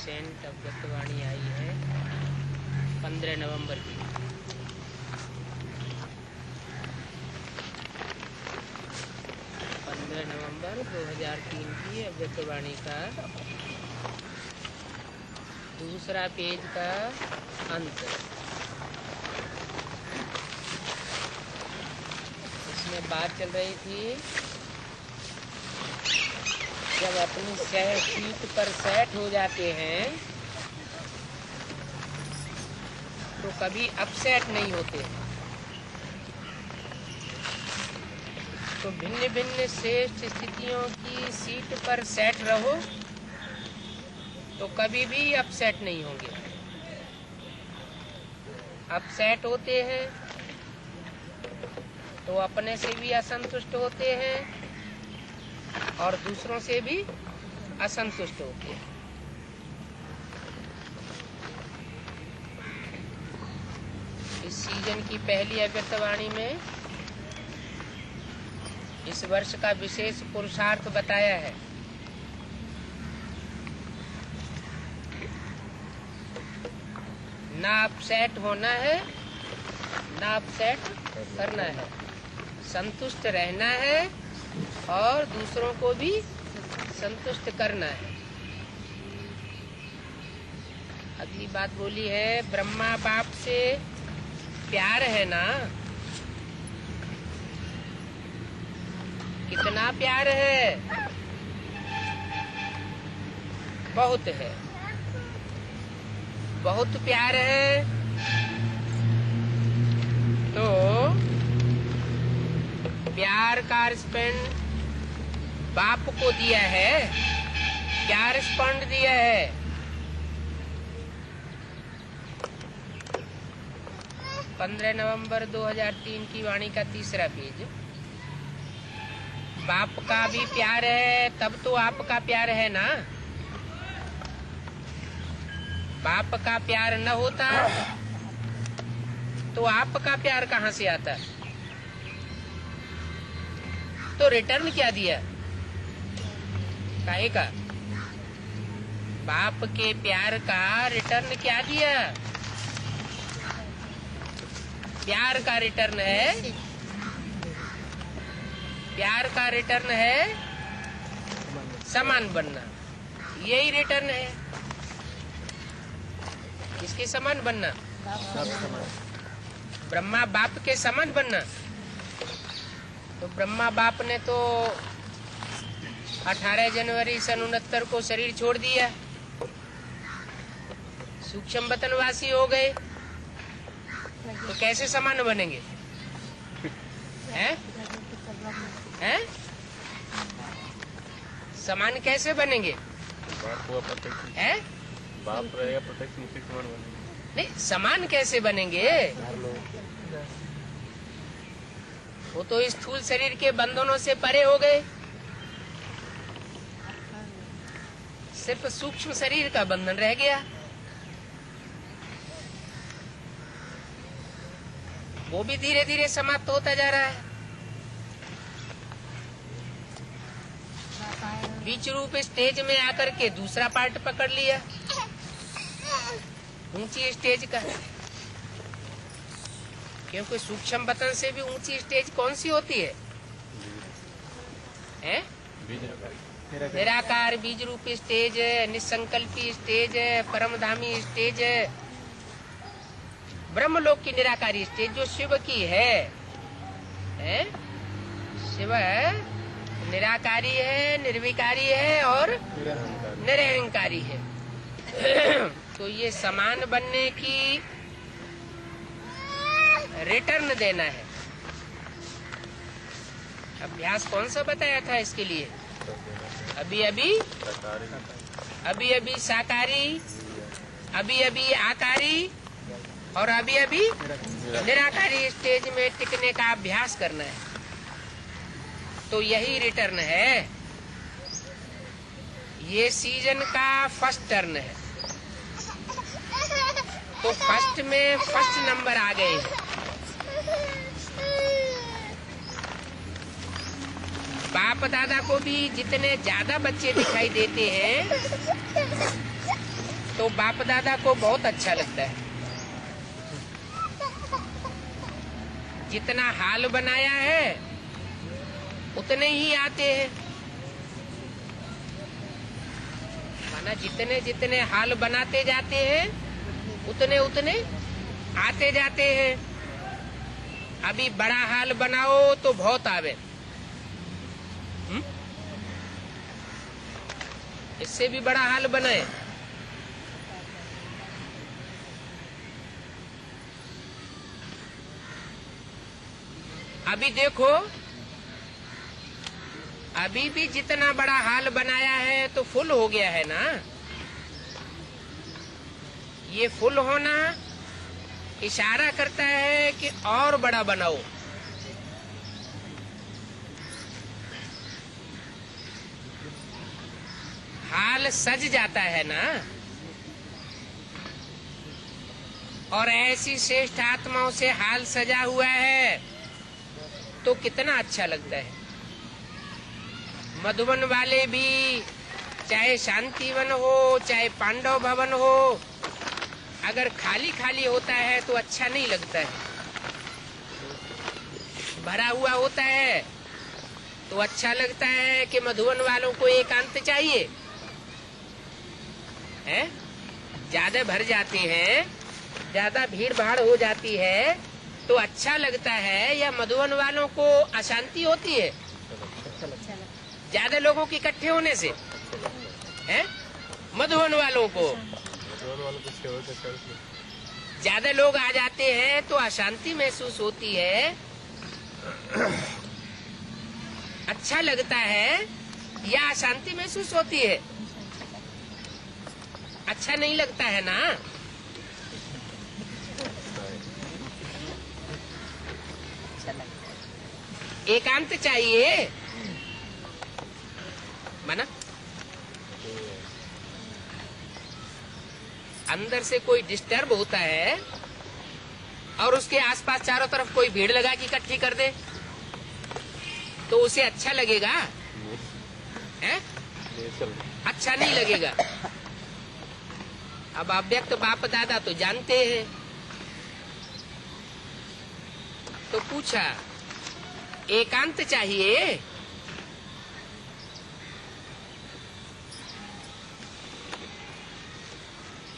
Recent अवगतवाणी आई है 15 नवंबर की। 15 नवंबर 2003 की अवगतवाणी का दूसरा पेज का अंत। इसमें बात चल रही थी जब अपनी सीट पर सेट हो जाते हैं तो कभी अपसेट नहीं होते। तो भिन्न भिन्न श्रेष्ठ स्थितियों की सीट पर सेट रहो तो कभी भी अपसेट नहीं होंगे। अपसेट होते हैं तो अपने से भी असंतुष्ट होते हैं और दूसरों से भी असंतुष्ट होते हैं। इस सीजन की पहली अवगतवाणी में इस वर्ष का विशेष पुरुषार्थ बताया है। ना अपसेट होना है, ना अपसेट करना है, संतुष्ट रहना है और दूसरों को भी संतुष्ट करना है। अगली बात बोली है, ब्रह्मा बाप से प्यार है ना? कितना प्यार है? बहुत है, बहुत प्यार है। तो प्यार का रिस्पॉन्ड बाप को दिया है, क्या रिस्पॉन्ड दिया है? पंद्रह नवंबर 2003 की वाणी का तीसरा पेज। बाप का भी प्यार है तब तो आपका प्यार है ना। बाप का प्यार न होता तो आपका प्यार कहाँ से आता? तो रिटर्न क्या दिया? काहे का? बाप के प्यार का रिटर्न क्या दिया? प्यार का रिटर्न है, प्यार का रिटर्न है समान बनना। यही रिटर्न है। किसके समान बनना? ब्रह्मा बाप के समान बनना। तो ब्रह्मा बाप ने तो 18 जनवरी सन 69 को शरीर छोड़ दिया, सूक्ष्म वतनवासी हो गए। तो कैसे समान बनेंगे? हैं? हैं? समान कैसे बनेंगे? हैं? बाप रहेगा प्रत्यक्ष मुक्ति समान बनेंगे। नहीं, समान कैसे बनेंगे? वो तो स्थूल शरीर के बंधनों से परे हो गए। सिर्फ सूक्ष्म शरीर का बंधन रह गया। वो भी धीरे धीरे समाप्त होता जा रहा है। बीच रूप स्टेज में आकर के दूसरा पार्ट पकड़ लिया, ऊंची स्टेज का। क्योंकि सूक्ष्म वतन से भी ऊंची स्टेज कौन सी होती है? हैं? निराकार बीज रूप स्टेज, निसंकल्पी स्टेज, परमधामी स्टेज, ब्रह्मलोक की निराकारी स्टेज जो शिव की है। शिव निराकारी है, निर्विकारी है और निरहंकारी है। तो ये समान बनने की रिटर्न देना है। अभ्यास कौन सा बताया था इसके लिए? अभी अभी साकारी, अभी अभी आकारी और अभी अभी निराकारी स्टेज में टिकने का अभ्यास करना है। तो यही रिटर्न है। ये सीजन का फर्स्ट टर्न है। तो फर्स्ट में फर्स्ट नंबर आ गए। बाप दादा को भी जितने ज्यादा बच्चे दिखाई देते हैं तो बाप दादा को बहुत अच्छा लगता है। जितना हाल बनाया है उतने ही आते हैं, माना जितने जितने हाल बनाते जाते हैं उतने उतने आते जाते हैं। अभी बड़ा हाल बनाओ तो बहुत आवे, इससे भी बड़ा हाल बनाए। अभी देखो, अभी भी जितना बड़ा हाल बनाया है तो फुल हो गया है ना। ये फुल होना इशारा करता है कि और बड़ा बनाओ। हाल सज जाता है ना, और ऐसी श्रेष्ठ आत्माओं से हाल सजा हुआ है तो कितना अच्छा लगता है। मधुबन वाले भी, चाहे शांतिवन हो चाहे पांडव भवन हो, अगर खाली खाली होता है तो अच्छा नहीं लगता है। भरा हुआ होता है तो अच्छा लगता है कि मधुबन वालों को एकांत चाहिए है। ज्यादा भर जाते हैं, ज्यादा भीड़ भाड़ हो जाती है तो अच्छा लगता है, या मधुबन वालों को अशांति होती है ज्यादा लोगों के इकट्ठे होने से है। मधुबन वालों को ज्यादा लोग आ जाते हैं तो अशांति महसूस होती है, अच्छा लगता है या अशांति महसूस होती है? अच्छा नहीं लगता है ना। एकांत चाहिए माना, अंदर से कोई डिस्टर्ब होता है और उसके आसपास चारों तरफ कोई भीड़ लगा के इकट्ठी कर दे तो उसे अच्छा लगेगा है? अच्छा नहीं लगेगा। अब अव्यक्त बाप दादा तो जानते हैं, तो पूछा एकांत चाहिए?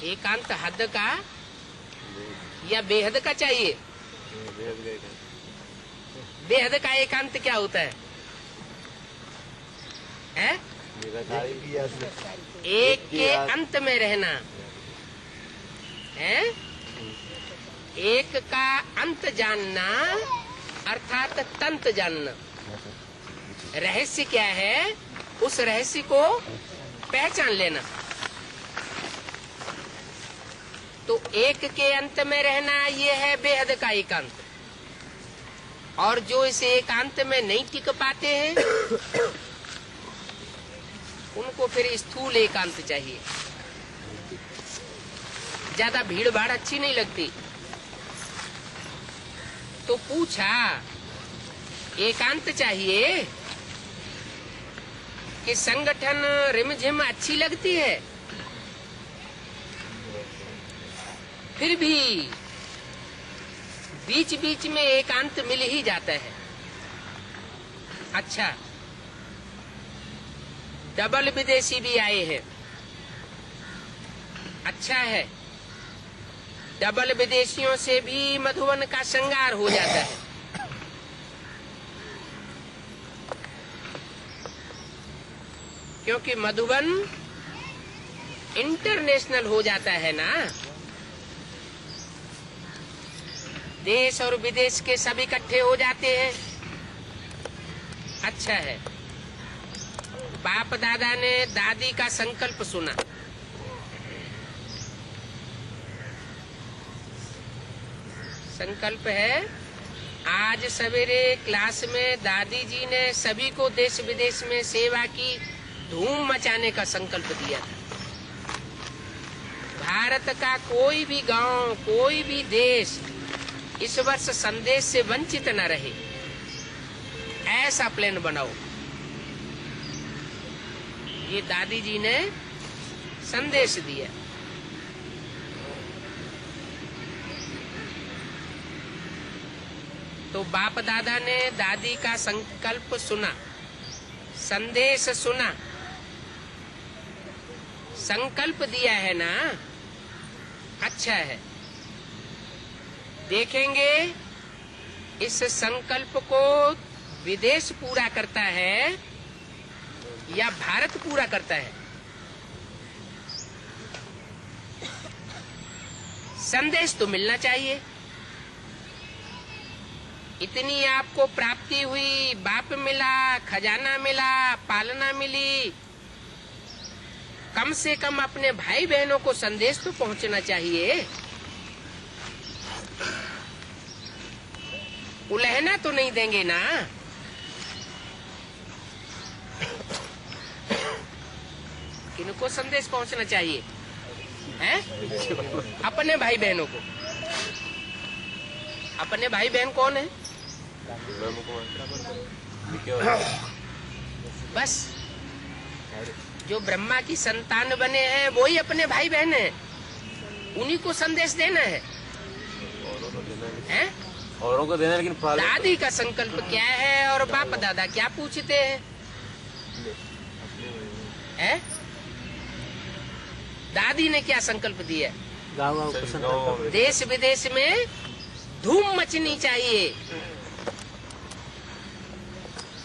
एकांत हद का या बेहद का चाहिए? बेहद का एकांत क्या होता है? हैं? एक के अंत में रहना है, एक का अंत जानना अर्थात तंत जानना। रहस्य क्या है, उस रहस्य को पहचान लेना। तो एक के अंत में रहना ये है बेहद का एकांत। और जो इस एकांत में नहीं टिक पाते हैं उनको फिर स्थूल एकांत चाहिए। ज्यादा भीड़ भाड़ अच्छी नहीं लगती। तो पूछा एकांत चाहिए कि संगठन रिमझिम अच्छी लगती है? फिर भी बीच बीच में एकांत मिल ही जाता है। अच्छा, डबल विदेशी भी आए हैं, अच्छा है। डबल विदेशियों से भी मधुबन का श्रृंगार हो जाता है। क्योंकि मधुबन इंटरनेशनल हो जाता है ना, देश और विदेश के सभी इकट्ठे हो जाते हैं। अच्छा है। बाप दादा ने दादी का संकल्प सुना, संकल्प है आज सवेरे क्लास में दादी जी ने सभी को देश विदेश में सेवा की धूम मचाने का संकल्प दिया था। भारत का कोई भी गांव, कोई भी देश इस वर्ष संदेश से वंचित न रहे, ऐसा प्लान बनाओ। ये दादी जी ने संदेश दिया। तो बाप दादा ने दादी का संकल्प सुना, संदेश सुना, संकल्प दिया है ना, अच्छा है। देखेंगे इस संकल्प को विदेश पूरा करता है या भारत पूरा करता है। संदेश तो मिलना चाहिए। इतनी आपको प्राप्ति हुई, बाप मिला, खजाना मिला, पालना मिली, कम से कम अपने भाई बहनों को संदेश तो पहुंचना चाहिए। उलहना तो नहीं देंगे ना। किनको संदेश पहुंचना चाहिए हैं? अपने भाई बहनों को। अपने भाई बहन कौन है? बस जो ब्रह्मा की संतान बने हैं वो ही अपने भाई बहन हैं, उन्हीं को संदेश देना है। हैं? औरों को देना, लेकिन दादी का संकल्प क्या है और बाप दादा क्या पूछते हैं? हैं? दादी ने क्या संकल्प दिया? देश विदेश में धूम मचनी चाहिए,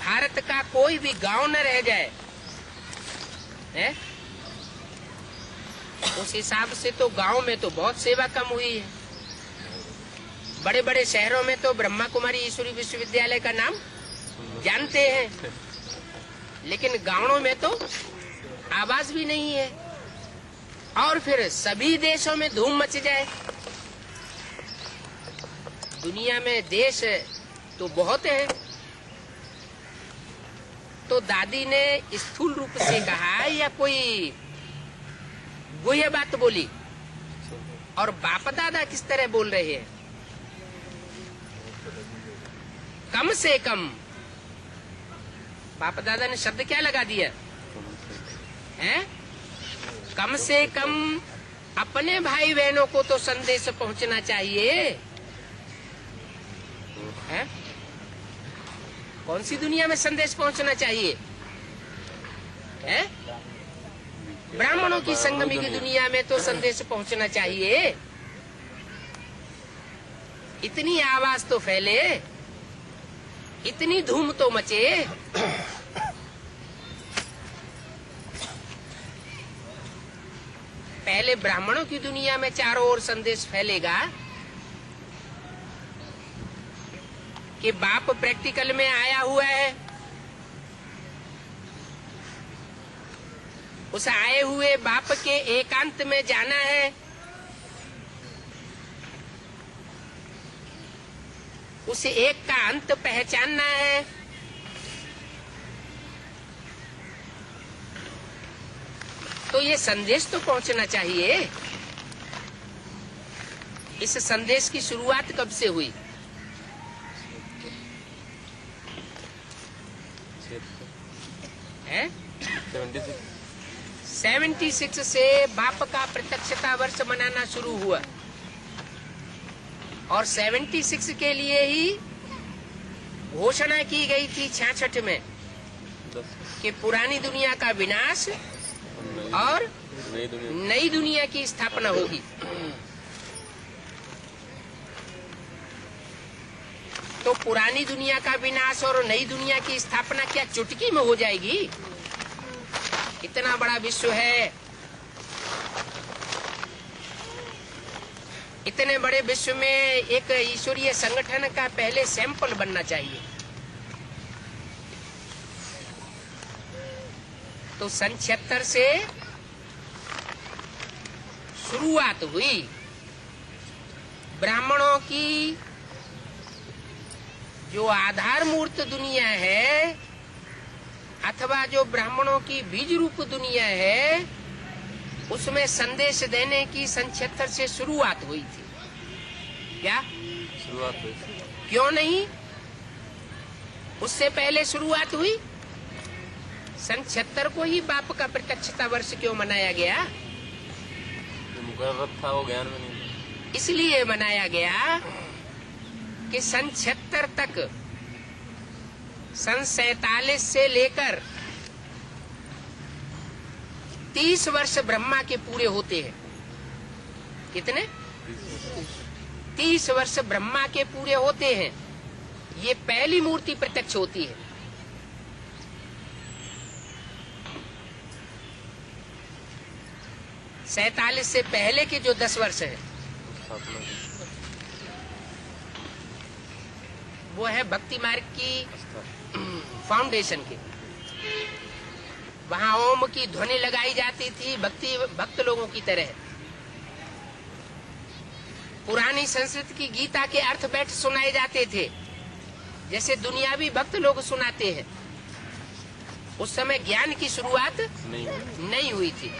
भारत का कोई भी गांव न रह जाए। है? उस हिसाब से तो गांव में तो बहुत सेवा कम हुई है। बड़े बड़े शहरों में तो ब्रह्मा कुमारी ईश्वरी विश्वविद्यालय का नाम जानते हैं, लेकिन गांवों में तो आवाज भी नहीं है। और फिर सभी देशों में धूम मच जाए। दुनिया में देश तो बहुत है। तो दादी ने स्थूल रूप से कहा या कोई गुह्य बात बोली? और बाप दादा किस तरह बोल रहे हैं? कम से कम बाप दादा ने शब्द क्या लगा दिया है? कम से कम अपने भाई बहनों को तो संदेश पहुंचना चाहिए। है? कौन सी दुनिया में संदेश पहुंचना चाहिए? है? ब्राह्मणों की संगमी की दुनिया में तो संदेश पहुंचना चाहिए। इतनी आवाज तो फैले, इतनी धूम तो मचे। पहले ब्राह्मणों की दुनिया में चारों ओर संदेश फैलेगा कि बाप प्रैक्टिकल में आया हुआ है। उस आए हुए बाप के एकांत में जाना है, उस एक का अंत पहचानना है। तो ये संदेश तो पहुंचना चाहिए। इस संदेश की शुरुआत कब से हुई? है? 76 से बाप का प्रत्यक्षता वर्ष मनाना शुरू हुआ। और 76 के लिए ही घोषणा की गई थी 66 में कि पुरानी दुनिया का विनाश और नई दुनिया की स्थापना होगी। तो पुरानी दुनिया का विनाश और नई दुनिया की स्थापना क्या चुटकी में हो जाएगी? इतना बड़ा विश्व है, इतने बड़े विश्व में एक ईश्वरीय संगठन का पहले सैंपल बनना चाहिए। तो सन 76 से शुरुआत हुई। ब्राह्मणों की जो आधार मूर्त दुनिया है अथवा जो ब्राह्मणों की बीज रूप दुनिया है, उसमें संदेश देने की सन 76 से शुरुआत हुई थी। क्या शुरुआत हुई? क्यों नहीं? उससे पहले शुरुआत हुई। सन 76 को ही बाप का प्रत्यक्षता वर्ष क्यों मनाया गया? जो मुकर्रर था वो ज्ञान में नहीं था। इसलिए मनाया गया कि सन 76 तक, सन 47 से लेकर 30 वर्ष ब्रह्मा के पूरे होते हैं। कितने? 30 वर्ष ब्रह्मा के पूरे होते हैं। ये पहली मूर्ति प्रत्यक्ष होती है। सैतालीस से पहले के जो 10 वर्ष है वो है भक्ति मार्ग की फाउंडेशन के। वहां ओम की ध्वनि लगाई जाती थी भक्त लोगों की तरह। पुरानी संस्कृत की गीता के अर्थ बैठ सुनाए जाते थे जैसे दुनियावी भक्त लोग सुनाते हैं। उस समय ज्ञान की शुरुआत नहीं हुई थी।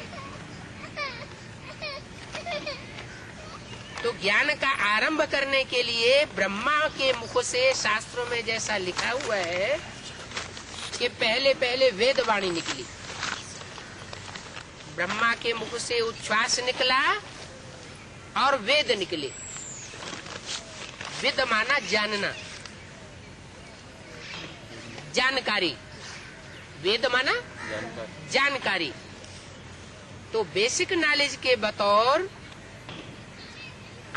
तो ज्ञान का आरंभ करने के लिए ब्रह्मा के मुख से शास्त्रों में जैसा लिखा हुआ है कि पहले पहले वेद वाणी निकली। ब्रह्मा के मुख से उच्छ्वास निकला और वेद निकले। वेद माना जानना, जानकारी। वेद माना जानकारी। तो बेसिक नॉलेज के बतौर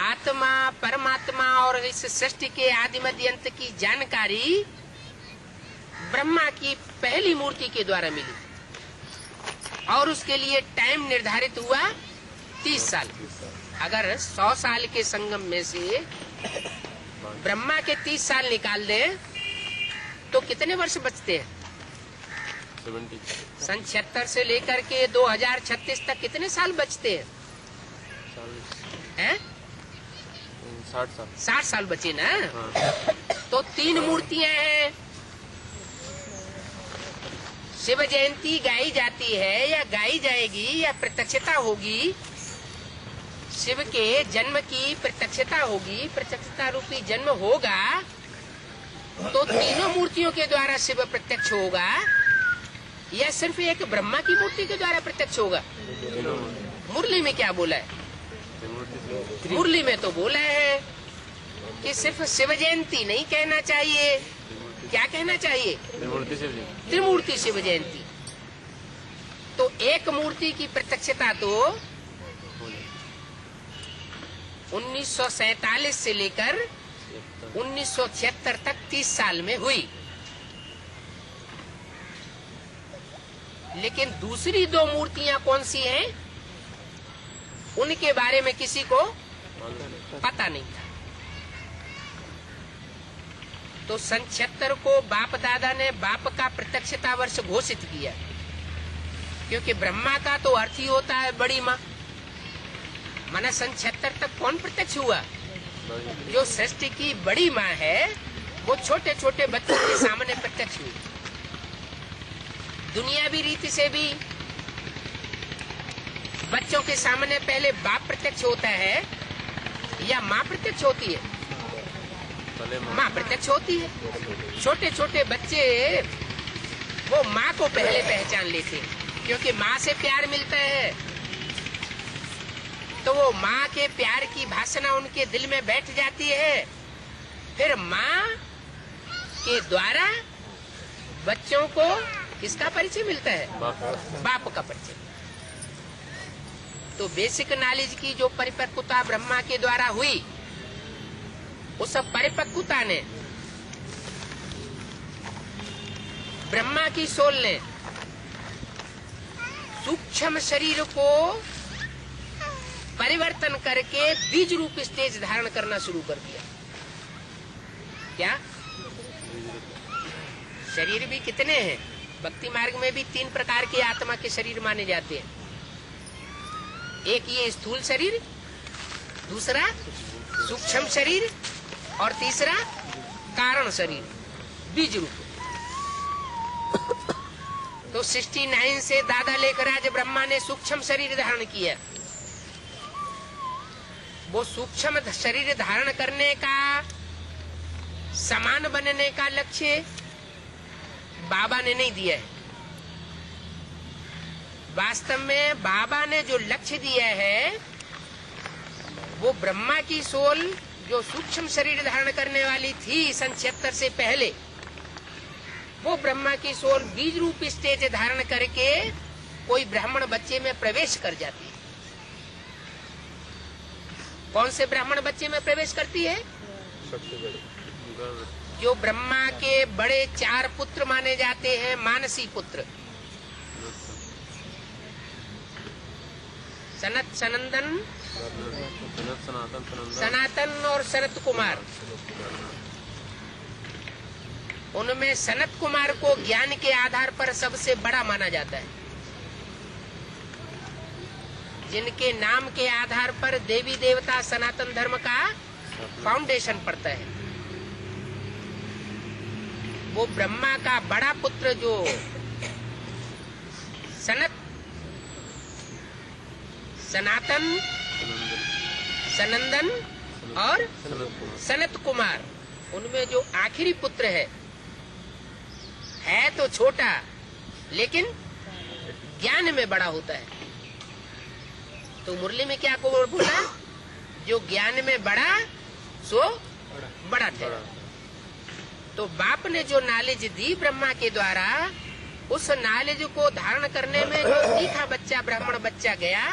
आत्मा, परमात्मा और इस सृष्टि के आदि मध्य अंत की जानकारी ब्रह्मा की पहली मूर्ति के द्वारा मिली और उसके लिए टाइम निर्धारित हुआ 30 साल। अगर 100 साल के संगम में से ब्रह्मा के 30 साल निकाल दें तो कितने वर्ष बचते हैं? 70। सन 76 से लेकर के 2036 तक कितने साल बचते हैं? 60 साल बचे ना। हाँ। तो 3 मूर्तियां हैं। शिव जयंती गाई जाती है या गाई जाएगी या प्रत्यक्षता होगी। शिव के जन्म की प्रत्यक्षता होगी, प्रत्यक्षता रूपी जन्म होगा तो तीनों मूर्तियों के द्वारा शिव प्रत्यक्ष होगा या सिर्फ एक ब्रह्मा की मूर्ति के द्वारा प्रत्यक्ष होगा? मुरली में क्या बोला है? मुरली में तो बोला है कि सिर्फ शिव जयंती नहीं कहना चाहिए। क्या कहना चाहिए? त्रिमूर्ति शिव जयंती। तो एक मूर्ति की प्रत्यक्षता तो 1947 से लेकर 1976 तक 30 साल में हुई। लेकिन दूसरी 2 मूर्तियां कौन सी हैं उनके बारे में किसी को पता नहीं था। तो सन 76 को बाप दादा ने बाप का प्रत्यक्षता वर्ष घोषित किया, क्योंकि ब्रह्मा का तो अर्थ ही होता है बड़ी माँ। माना सन 76 तक कौन प्रत्यक्ष हुआ? जो सृष्टि की बड़ी माँ है वो छोटे छोटे बच्चों के सामने प्रत्यक्ष हुई। दुनियावी रीति से भी बच्चों के सामने पहले बाप प्रत्यक्ष होता है या माँ प्रत्यक्ष होती है? माँ प्रत्यक्ष होती है। छोटे छोटे बच्चे वो माँ को पहले पहचान लेते हैं क्योंकि माँ से प्यार मिलता है। तो वो माँ के प्यार की भाषा उनके दिल में बैठ जाती है। फिर माँ के द्वारा बच्चों को किसका परिचय मिलता है? बाप का परिचय। तो बेसिक नॉलेज की जो परिपक्वता ब्रह्मा के द्वारा हुई, उस परिपक्वता ने ब्रह्मा की सोल ने सूक्ष्म शरीर को परिवर्तन करके बीज रूप स्टेज धारण करना शुरू कर दिया। क्या शरीर भी कितने हैं? भक्ति मार्ग में भी 3 प्रकार के आत्मा के शरीर माने जाते हैं। एक ये स्थूल शरीर, दूसरा सूक्ष्म शरीर और तीसरा कारण शरीर, बीज रूप। तो 69 से दादा लेकर आज ब्रह्मा ने सूक्ष्म शरीर धारण किया। वो सूक्ष्म शरीर धारण करने का, समान बनने का लक्ष्य बाबा ने नहीं दिया है। वास्तव में बाबा ने जो लक्ष्य दिया है वो ब्रह्मा की सोल जो सूक्ष्म शरीर धारण करने वाली थी सन 76 से पहले, वो ब्रह्मा की सोल बीज रूप स्टेज धारण करके कोई ब्राह्मण बच्चे में प्रवेश कर जाती है। कौन से ब्राह्मण बच्चे में प्रवेश करती है? सबसे बड़े जो ब्रह्मा के बड़े 4 पुत्र माने जाते हैं, मानसी पुत्र, सनत, सनंदन, सनातन और सनत कुमार। उनमें सनत कुमार को ज्ञान के आधार पर सबसे बड़ा माना जाता है, जिनके नाम के आधार पर देवी देवता सनातन धर्म का फाउंडेशन पड़ता है। वो ब्रह्मा का बड़ा पुत्र जो सनत, सनातन, सनंदन और सनत कुमार, उनमें जो आखिरी पुत्र है तो छोटा लेकिन ज्ञान में बड़ा होता है। तो मुरली में क्या को बोला? जो ज्ञान में बड़ा सो बड़ा ठहरा। तो बाप ने जो नॉलेज दी ब्रह्मा के द्वारा, उस नॉलेज को धारण करने में जो सीखा बच्चा, ब्राह्मण बच्चा गया,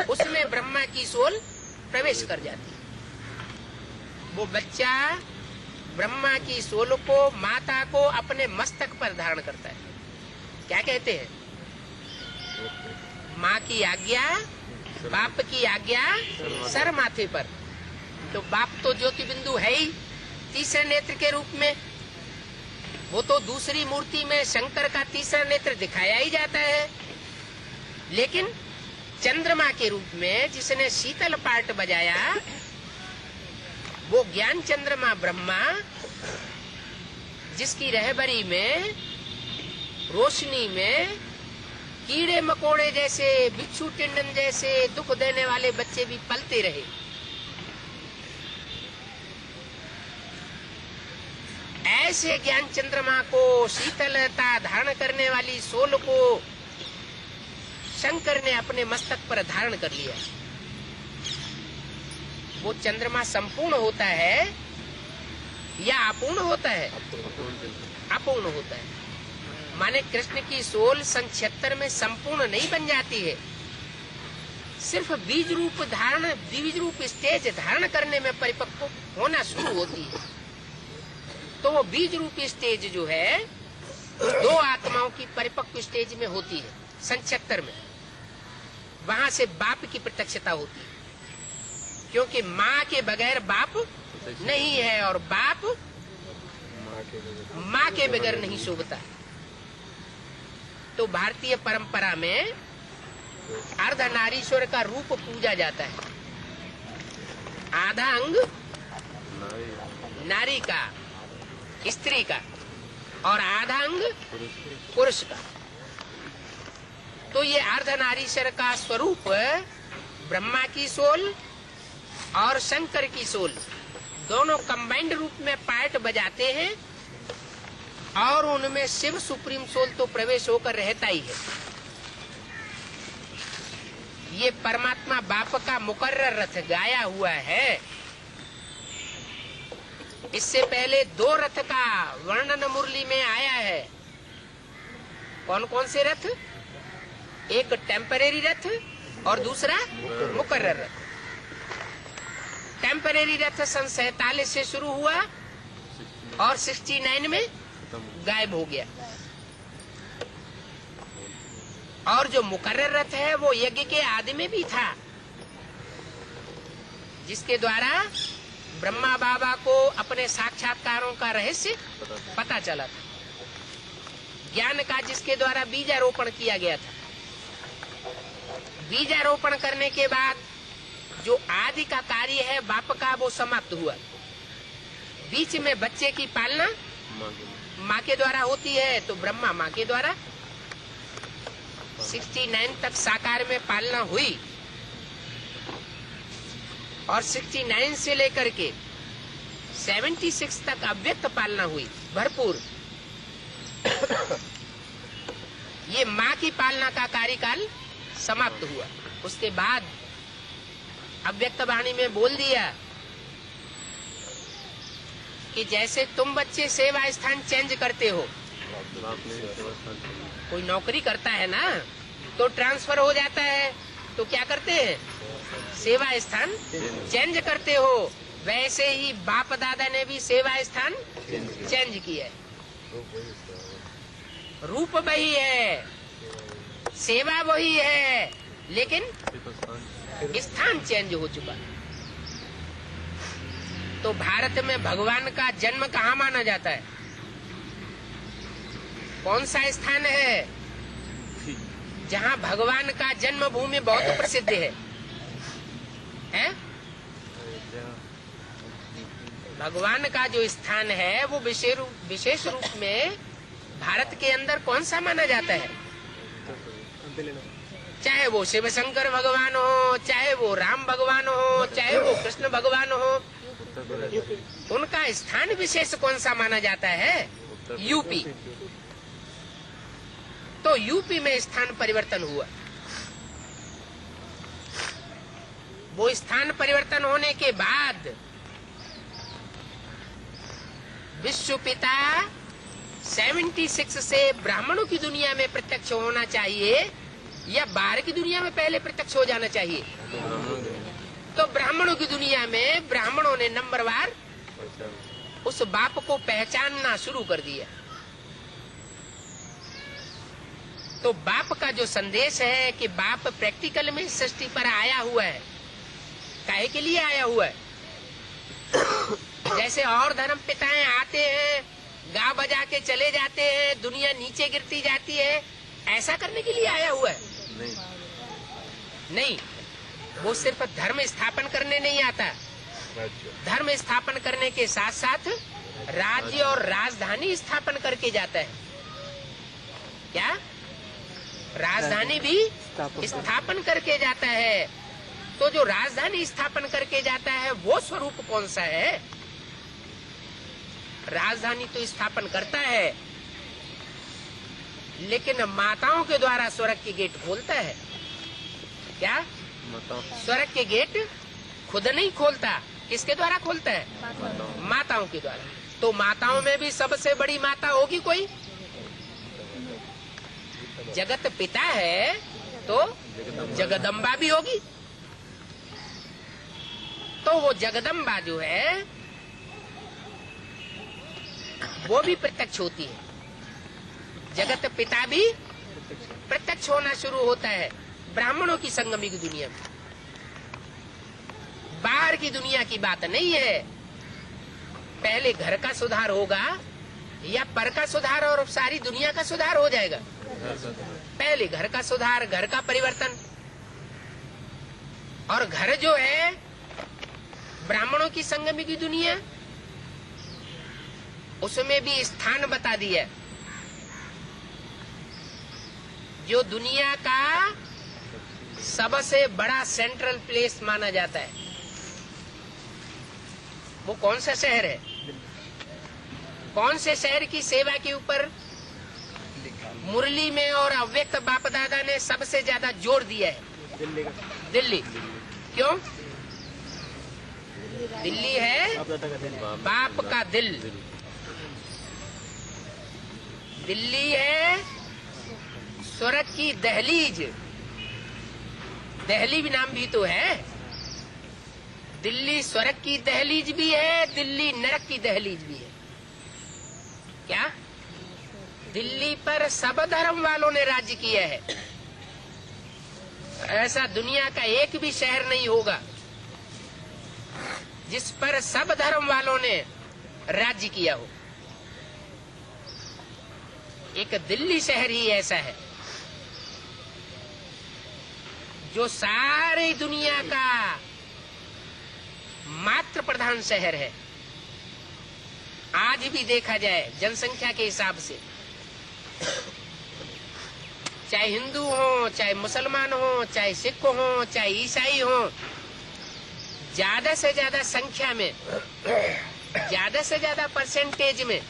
उसमें ब्रह्मा की सोल प्रवेश कर जाती है। वो बच्चा ब्रह्मा की सोल को, माता को अपने मस्तक पर धारण करता है। क्या कहते हैं? माँ की आज्ञा, बाप की आज्ञा सर माथे पर। तो बाप तो ज्योति बिंदु है ही तीसरे नेत्र के रूप में, वो तो दूसरी मूर्ति में शंकर का तीसरा नेत्र दिखाया ही जाता है। लेकिन चंद्रमा के रूप में जिसने शीतल पाठ बजाया, वो ज्ञान चंद्रमा ब्रह्मा, जिसकी रहबरी में, रोशनी में कीड़े मकोड़े जैसे, बिच्छू टिंडन जैसे दुख देने वाले बच्चे भी पलते रहे। ऐसे ज्ञान चंद्रमा को, शीतलता धारण करने वाली सोल को शंकर ने अपने मस्तक पर धारण कर लिया। वो चंद्रमा संपूर्ण होता है या अपूर्ण होता है? अपूर्ण होता है। माने कृष्ण की सोल सन 76 में संपूर्ण नहीं बन जाती है, सिर्फ बीज रूप स्टेज धारण करने में परिपक्व होना शुरू होती है। तो वो बीज रूप स्टेज जो है 2 आत्माओं की परिपक्व स्टेज में होती है सन 76 में। वहां से बाप की प्रत्यक्षता होती है, क्योंकि माँ के बगैर बाप नहीं है और बाप माँ के बगैर नहीं शोभता। तो भारतीय परंपरा में अर्धनारीश्वर का रूप पूजा जाता है। आधा अंग नारी का, स्त्री का, और आधा अंग पुरुष का। तो ये अर्धनारीश्वर का स्वरूप ब्रह्मा की सोल और शंकर की सोल दोनों कंबाइंड रूप में पार्ट बजाते हैं, और उनमें शिव सुप्रीम सोल तो प्रवेश होकर रहता ही है। ये परमात्मा बाप का मुकर्रर रथ गाया हुआ है। इससे पहले 2 रथ का वर्णन मुरली में आया है। कौन कौन से रथ? एक टेम्परेरी रथ और दूसरा मुकर्रर रथ। टेम्परेरी रथ सन 47 से शुरू हुआ और 69 में गायब हो गया। और जो मुकर्रर रथ है वो यज्ञ के आदि में भी था, जिसके द्वारा ब्रह्मा बाबा को अपने साक्षात्कारों का रहस्य पता चला था। ज्ञान का जिसके द्वारा बीजारोपण किया गया था। बीजारोपण करने के बाद जो आदि का कार्य है बाप का, वो समाप्त हुआ। बीच में बच्चे की पालना माँ के द्वारा होती है, तो ब्रह्मा माँ के द्वारा 69 तक साकार में पालना हुई, और 69 से लेकर के 76 तक अव्यक्त पालना हुई भरपूर। ये माँ की पालना का कार्यकाल समाप्त हुआ। उसके बाद अव्यक्त वाणी में बोल दिया कि जैसे तुम बच्चे सेवा स्थान चेंज करते हो, कोई नौकरी करता है ना तो ट्रांसफर हो जाता है, तो क्या करते हैं, सेवा स्थान चेंज करते हो। वैसे ही बाप दादा ने भी सेवा स्थान चेंज किया है। रूप वही है, सेवा वही है, लेकिन स्थान चेंज हो चुका। तो भारत में भगवान का जन्म कहाँ माना जाता है? कौन सा स्थान है जहाँ भगवान का जन्म भूमि बहुत प्रसिद्ध है? भगवान का जो स्थान है वो विशेष रूप में भारत के अंदर कौन सा माना जाता है? चाहे वो शिव शंकर भगवान हो, चाहे वो राम भगवान हो, चाहे वो कृष्ण भगवान हो, उनका स्थान विशेष कौन सा माना जाता है? यूपी। तो यूपी में स्थान परिवर्तन हुआ। वो स्थान परिवर्तन होने के बाद विश्व पिता 76 से ब्राह्मणों की दुनिया में प्रत्यक्ष होना चाहिए या बाहर की दुनिया में पहले प्रत्यक्ष हो जाना चाहिए? तो ब्राह्मणों की दुनिया में ब्राह्मणों ने नंबरवार उस बाप को पहचानना शुरू कर दिया। तो बाप का जो संदेश है कि बाप प्रैक्टिकल में सृष्टि पर आया हुआ है, काहे के लिए आया हुआ है? जैसे और धर्म पिताएं आते हैं, गा बजा के चले जाते हैं, दुनिया नीचे गिरती जाती है, ऐसा करने के लिए आया हुआ है? नहीं, वो सिर्फ धर्म स्थापन करने नहीं आता। धर्म स्थापन करने के साथ साथ राज्य और राजधानी स्थापन करके जाता है। क्या? राजधानी भी स्थापन करके जाता है। तो जो राजधानी स्थापन करके जाता है वो स्वरूप कौन सा है? राजधानी तो स्थापन करता है, लेकिन माताओं के द्वारा स्वर्ग के गेट खोलता है। क्या? स्वर्ग के गेट खुद नहीं खोलता, किसके द्वारा खोलता है? माताओं के द्वारा। तो माताओं में भी सबसे बड़ी माता होगी कोई? जगत पिता है तो जगदम्बा भी होगी। तो वो जगदम्बा जो है वो भी प्रत्यक्ष होती है। जगत पिता भी प्रत्यक्ष होना शुरू होता है ब्राह्मणों की संगमी की दुनिया में। बाहर की दुनिया की बात नहीं है। पहले घर का सुधार होगा या पर का सुधार और सारी दुनिया का सुधार हो जाएगा? पहले घर का सुधार, घर का परिवर्तन। और घर जो है ब्राह्मणों की संगमी की दुनिया, उसमें भी स्थान बता दिया। जो दुनिया का सबसे बड़ा सेंट्रल प्लेस माना जाता है, वो कौन सा शहर है? कौन से शहर की सेवा के ऊपर मुरली में और अव्यक्त बाप दादा ने सबसे ज्यादा जोर दिया है? दिल्ली। क्यों? दिल्ली है बाप का दिल। दिल्ली है स्वर्ग की दहलीज। दहली भी नाम भी तो है। दिल्ली स्वर्ग की दहलीज भी है, दिल्ली नरक की दहलीज भी है। क्या? दिल्ली पर सब धर्म वालों ने राज्य किया है। ऐसा दुनिया का एक भी शहर नहीं होगा जिस पर सब धर्म वालों ने राज्य किया हो। एक दिल्ली शहर ही ऐसा है जो सारी दुनिया का मात्र प्रधान शहर है। आज भी देखा जाए जनसंख्या के हिसाब से, चाहे हिंदू हो, चाहे मुसलमान हो, चाहे सिख हो, चाहे ईसाई हो, ज्यादा से ज्यादा संख्या में, ज्यादा से ज्यादा परसेंटेज में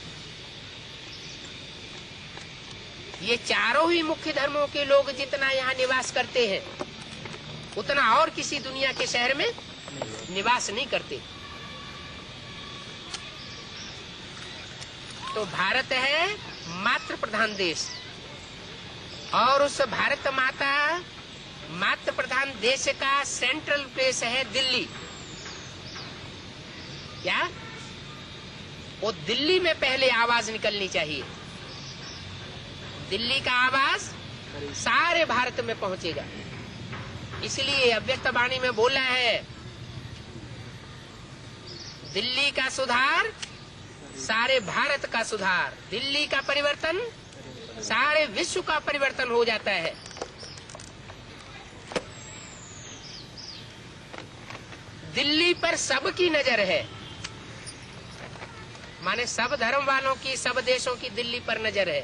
ये चारों ही मुख्य धर्मों के लोग जितना यहाँ निवास करते हैं उतना और किसी दुनिया के शहर में निवास नहीं करते। तो भारत है मातृ प्रधान देश, और उस भारत माता मातृ प्रधान देश का सेंट्रल प्लेस है दिल्ली। क्या वो दिल्ली में पहले आवाज निकलनी चाहिए। दिल्ली का आवाज सारे भारत में पहुंचेगा। इसलिए अव्यक्त वाणी में बोला है, दिल्ली का सुधार सारे भारत का सुधार, दिल्ली का परिवर्तन सारे विश्व का परिवर्तन हो जाता है। दिल्ली पर सबकी नजर है, माने सब धर्म वालों की, सब देशों की दिल्ली पर नजर है।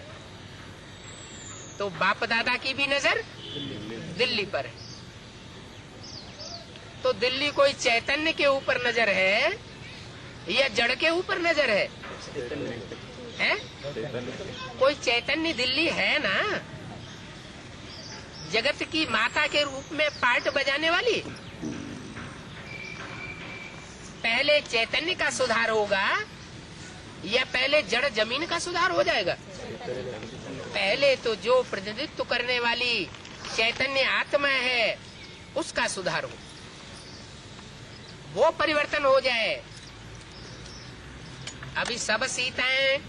तो बाप दादा की भी नजर दिल्ली पर है। तो दिल्ली कोई चैतन्य के ऊपर नजर है या जड़ के ऊपर नजर है? कोई चैतन्य दिल्ली है ना, जगत की माता के रूप में पार्ट बजाने वाली। पहले चैतन्य का सुधार होगा या पहले जड़ जमीन का सुधार हो जाएगा? पहले तो जो प्रतिनिधित्व करने वाली चैतन्य आत्मा है उसका सुधार हो, वो परिवर्तन हो जाए। अभी सब सीताएं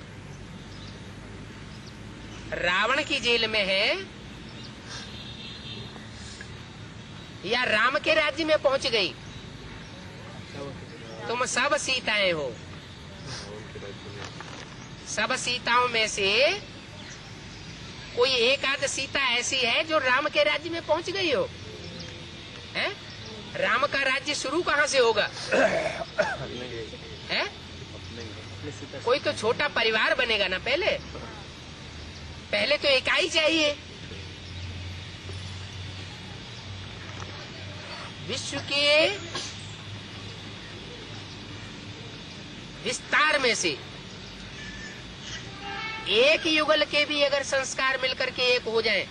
रावण की जेल में है या राम के राज्य में पहुंच गई? तुम सब सीताएं हो। सब सीताओं में से कोई एक आध सीता ऐसी है जो राम के राज्य में पहुंच गई हो? है? राम का राज्य शुरू कहाँ से होगा? है? कोई तो छोटा परिवार बनेगा ना। पहले तो इकाई चाहिए। विश्व के विस्तार में से एक युगल के भी अगर संस्कार मिलकर के एक हो जाए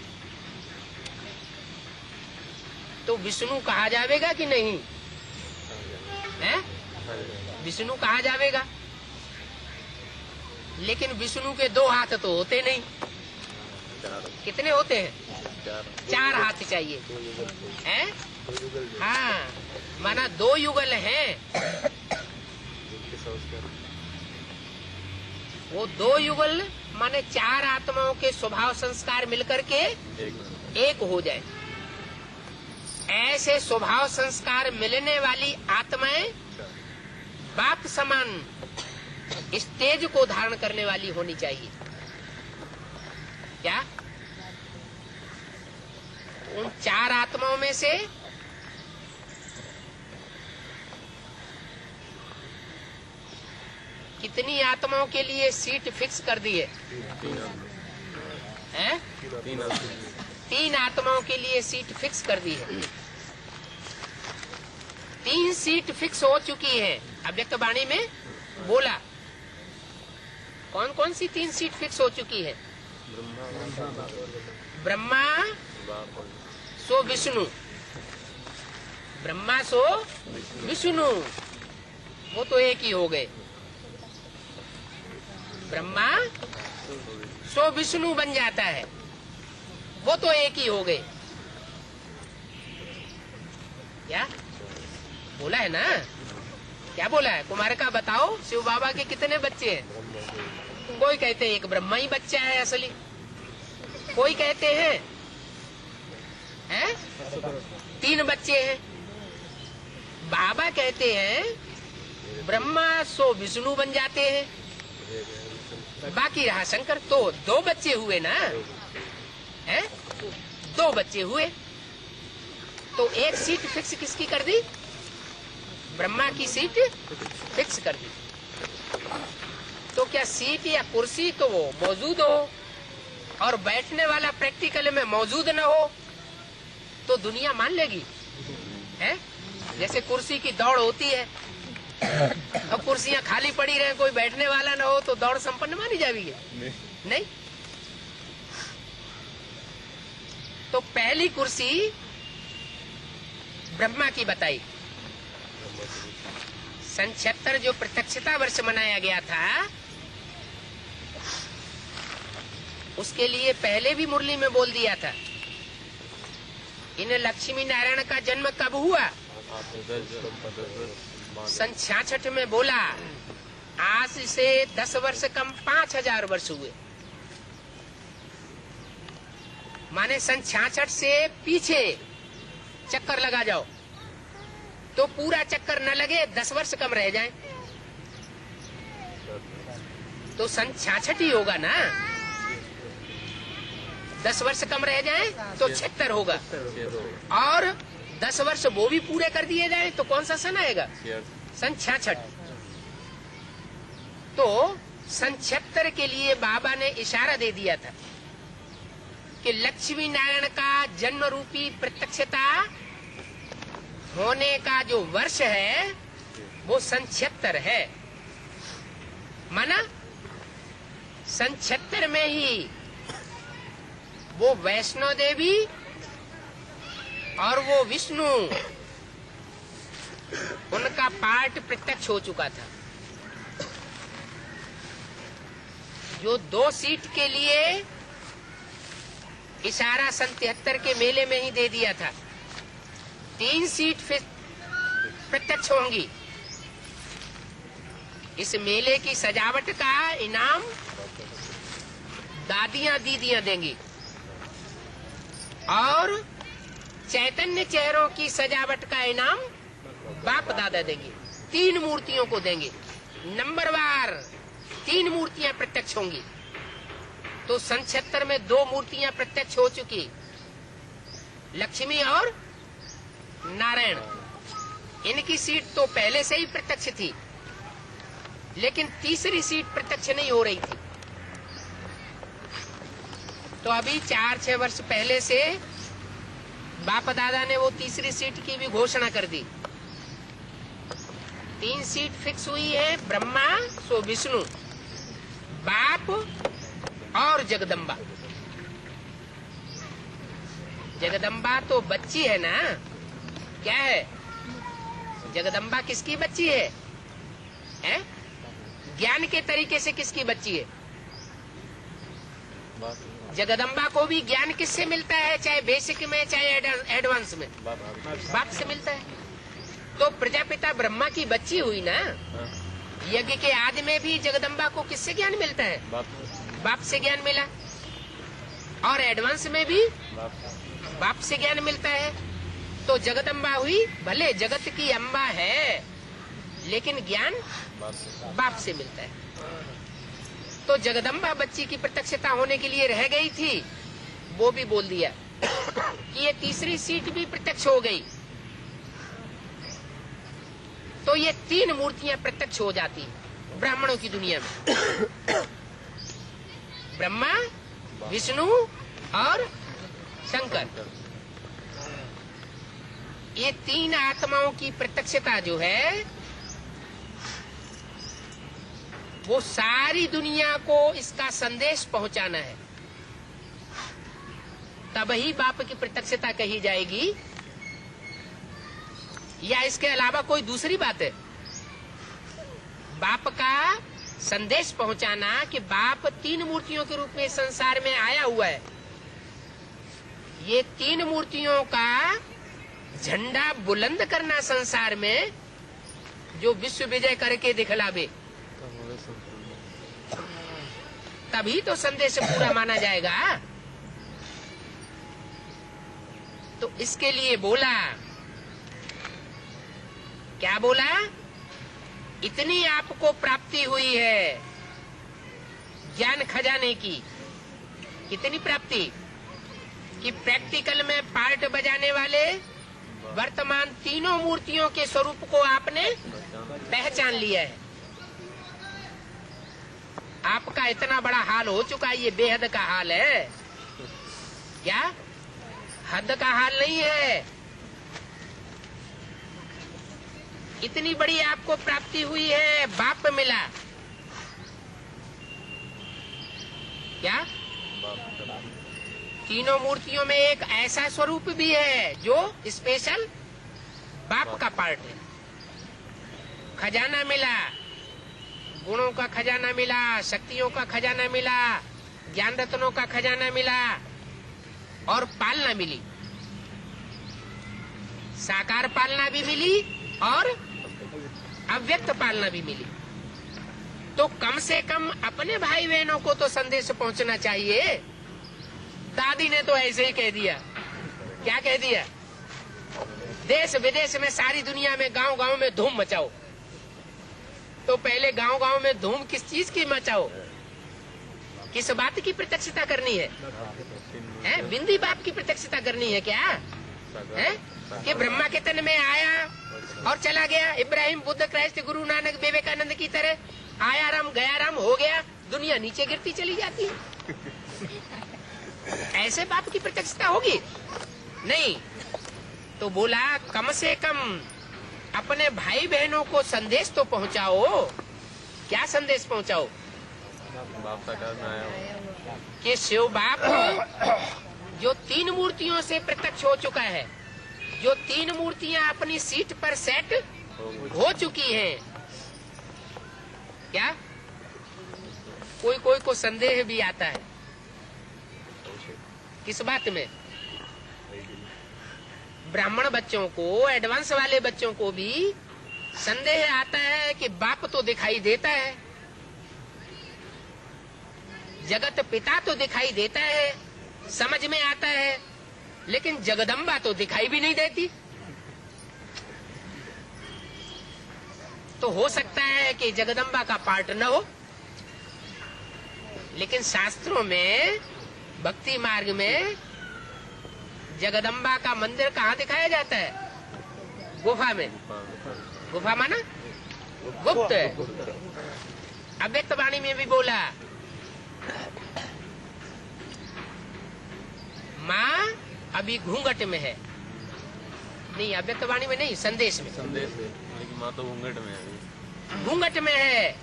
तो विष्णु कहा जाएगा कि नहीं? है? विष्णु कहा जाएगा। लेकिन विष्णु के दो हाथ तो होते नहीं। कितने होते हैं? चार हाथ चाहिए। हैं? हाँ, माना दो युगल हैं। वो दो युगल माने चार आत्माओं के स्वभाव संस्कार मिलकर के एक हो जाए। ऐसे स्वभाव संस्कार मिलने वाली आत्माएं बाप समान स्टेज को धारण करने वाली होनी चाहिए। क्या उन चार आत्माओं में से कितनी आत्माओं के लिए सीट फिक्स कर दी है? हैं? तीन आत्माओं के लिए सीट फिक्स कर दी है। 3 सीट फिक्स हो चुकी है। अव्यक्त वाणी में बोला कौन कौन सी 3 सीट फिक्स हो चुकी है? ब्रह्मा सो विष्णु, ब्रह्मा सो विष्णु, वो तो एक ही हो गए। ब्रह्मा सो विष्णु बन जाता है, वो तो एक ही हो गए। क्या बोला है ना? क्या बोला है? कुमार का बताओ, शिव बाबा के कितने बच्चे हैं? कोई कहते हैं एक ब्रह्मा ही बच्चा है असली, कोई कहते हैं 3 बच्चे हैं। बाबा कहते हैं ब्रह्मा सो विष्णु बन जाते हैं, बाकी रहा शंकर। तो 2 बच्चे हुए ना? हैं? 2 बच्चे हुए। तो एक सीट फिक्स किसकी कर दी? ब्रह्मा की सीट फिक्स कर दी। तो क्या सीट या कुर्सी तो वो मौजूद हो और बैठने वाला प्रैक्टिकल में मौजूद न हो तो दुनिया मान लेगी? है? जैसे कुर्सी की दौड़ होती है, अब कुर्सियां खाली पड़ी रहे, कोई बैठने वाला न हो तो दौड़ संपन्न मानी जाएगी? नहीं। तो पहली कुर्सी ब्रह्मा की बताई। सन 76 जो प्रत्यक्षता वर्ष मनाया गया था, उसके लिए पहले भी मुरली में बोल दिया था। इन लक्ष्मी नारायण का जन्म कब हुआ? सन 66 में बोला। आज से 10 वर्ष कम 5000 वर्ष हुए। माने सन 66 से पीछे चक्कर लगा जाओ तो पूरा चक्कर न लगे, 10 वर्ष कम रह जाए तो सन 66 ही होगा ना। 10 वर्ष कम रह जाए तो 76 होगा, और 10 वर्ष वो भी पूरे कर दिए जाए तो कौन सा सन आएगा? सन 66। तो सन 76 के लिए बाबा ने इशारा दे दिया था कि लक्ष्मी नारायण का जन्म रूपी प्रत्यक्षता होने का जो वर्ष है वो सन 76 है। माना सन 76 में ही वो वैष्णो देवी और वो विष्णु उनका पार्ट प्रत्यक्ष हो चुका था। जो 2 सीट के लिए इशारा सन 73 के मेले में ही दे दिया था, 3 सीट फिर प्रत्यक्ष होंगी। इस मेले की सजावट का इनाम दादियां दीदियां देंगी, और चैतन्य चेहरों की सजावट का इनाम बाप दादा देंगे। 3 मूर्तियों को देंगे, नंबरवार 3 मूर्तियां प्रत्यक्ष होंगी। तो सन 76 में 2 मूर्तियां प्रत्यक्ष हो चुकी, लक्ष्मी और नारायण। इनकी सीट तो पहले से ही प्रत्यक्ष थी, लेकिन तीसरी सीट प्रत्यक्ष नहीं हो रही थी। तो अभी 4-6 वर्ष पहले से बाप दादा ने वो तीसरी सीट की भी घोषणा कर दी। 3 सीट फिक्स हुई है, ब्रह्मा सो विष्णु, बाप और जगदम्बा। जगदम्बा तो बच्ची है ना, क्या है? जगदम्बा किसकी बच्ची है? हैं? ज्ञान के तरीके से किसकी बच्ची है? जगदम्बा को भी ज्ञान किससे मिलता है? चाहे बेसिक में चाहे एडवांस में, बाप से मिलता है। तो प्रजापिता ब्रह्मा की बच्ची हुई ना। यज्ञ के आदि में भी जगदम्बा को किससे ज्ञान मिलता है? बाप से ज्ञान मिला, और एडवांस में भी बाप से ज्ञान मिलता है। तो जगदम्बा हुई, भले जगत की अम्बा है, लेकिन ज्ञान बाप से मिलता है। तो जगदम्बा बच्ची की प्रत्यक्षता होने के लिए रह गई थी, वो भी बोल दिया कि ये तीसरी सीट भी प्रत्यक्ष हो गई, तो ये 3 मूर्तियां प्रत्यक्ष हो जाती ब्राह्मणों की दुनिया में। ब्रह्मा, विष्णु और शंकर। ये 3 आत्माओं की प्रत्यक्षता जो है वो सारी दुनिया को इसका संदेश पहुंचाना है, तब ही बाप की प्रत्यक्षता कही जाएगी, या इसके अलावा कोई दूसरी बात है? बाप का संदेश पहुंचाना कि बाप 3 मूर्तियों के रूप में संसार में आया हुआ है। ये 3 मूर्तियों का झंडा बुलंद करना संसार में, जो विश्व विजय करके दिखलावे, तभी तो संदेश पूरा माना जाएगा। तो इसके लिए बोला, क्या बोला? इतनी आपको प्राप्ति हुई है ज्ञान खजाने की। कितनी प्राप्ति? कि प्रैक्टिकल में पार्ट बजाने वाले वर्तमान 3 मूर्तियों के स्वरूप को आपने पहचान लिया है। आपका इतना बड़ा हाल हो चुका है, ये बेहद का हाल है। क्या हद का हाल नहीं है? इतनी बड़ी आपको प्राप्ति हुई है, बाप मिला। क्या 3 मूर्तियों में एक ऐसा स्वरूप भी है जो स्पेशल बाप का पार्ट है। खजाना मिला, गुणों का खजाना मिला, शक्तियों का खजाना मिला, ज्ञान रत्नों का खजाना मिला और पालना मिली, साकार पालना भी मिली और अव्यक्त पालना भी मिली। तो कम से कम अपने भाई बहनों को तो संदेश पहुंचना चाहिए। दादी ने तो ऐसे ही कह दिया। क्या कह दिया? देश विदेश में सारी दुनिया में गांव गांव में धूम मचाओ। तो पहले गांव गांव में धूम किस चीज की मचाओ? किस बात की प्रत्यक्षता करनी है? बिंदी बाप की प्रत्यक्षता करनी है क्या? है कि ब्रह्मा के तन में आया और चला गया। इब्राहिम, बुद्ध, क्राइस्ट, गुरु नानक, विवेकानंद की तरह आया राम गया राम हो गया, दुनिया नीचे गिरती चली जाती है। ऐसे बाप की प्रत्यक्षता होगी? नहीं। तो बोला कम से कम अपने भाई बहनों को संदेश तो पहुंचाओ। क्या संदेश पहुंचाओ? कि शिव बाप जो 3 मूर्तियों से प्रत्यक्ष हो चुका है, जो 3 मूर्तियां अपनी सीट पर सेट हो चुकी हैं। क्या कोई कोई को संदेह भी आता है? किस बात में? ब्राह्मण बच्चों को, एडवांस वाले बच्चों को भी संदेह आता है कि बाप तो दिखाई देता है, जगत पिता तो दिखाई देता है, समझ में आता है, लेकिन जगदम्बा तो दिखाई भी नहीं देती। तो हो सकता है कि जगदम्बा का पार्ट न हो, लेकिन शास्त्रों में, भक्ति मार्ग में जगदम्बा का मंदिर कहाँ दिखाया जाता है? गुफा में। गुफा माना गुप्त। अव्यक्त वाणी में भी बोला माँ अभी घूंघट में है। नहीं, अव्यक्त वाणी में नहीं, संदेश में। लेकिन माँ तो घूंघट में है। घूंघट में है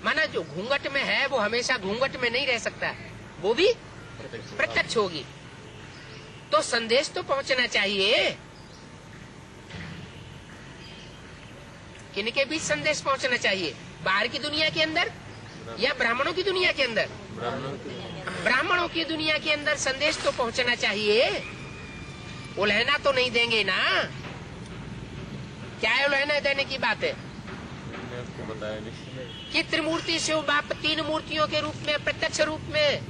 माना जो घूंघट में है वो हमेशा घूंघट में नहीं रह सकता, वो भी प्रत्यक्ष होगी। तो संदेश तो पहुंचना चाहिए। किनके बीच संदेश पहुंचना चाहिए? बाहर की दुनिया के अंदर या ब्राह्मणों की दुनिया के अंदर? ब्राह्मणों की दुनिया के अंदर संदेश तो पहुंचना चाहिए। उलहना तो नहीं देंगे ना? क्या है उलहना देने की बात है? कि त्रिमूर्ति शिव बाप 3 मूर्तियों के रूप में, प्रत्यक्ष रूप में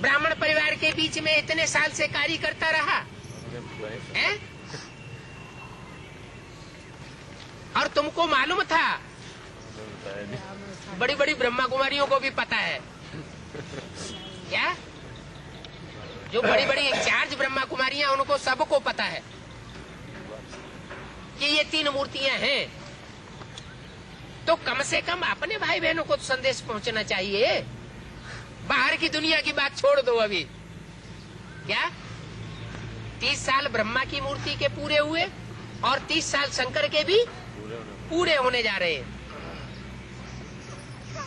ब्राह्मण परिवार के बीच में इतने साल से कार्य करता रहा है? और तुमको मालूम था? बड़ी बड़ी ब्रह्मा कुमारियों को भी पता है। क्या? जो बड़ी बड़ी इंचार्ज ब्रह्मा कुमारियां, उनको सबको पता है कि ये 3 मूर्तियां हैं। तो कम से कम अपने भाई बहनों को तो संदेश पहुंचना चाहिए। बाहर की दुनिया की बात छोड़ दो अभी। क्या 30 साल ब्रह्मा की मूर्ति के पूरे हुए और 30 साल शंकर के भी पूरे होने जा रहे हैं।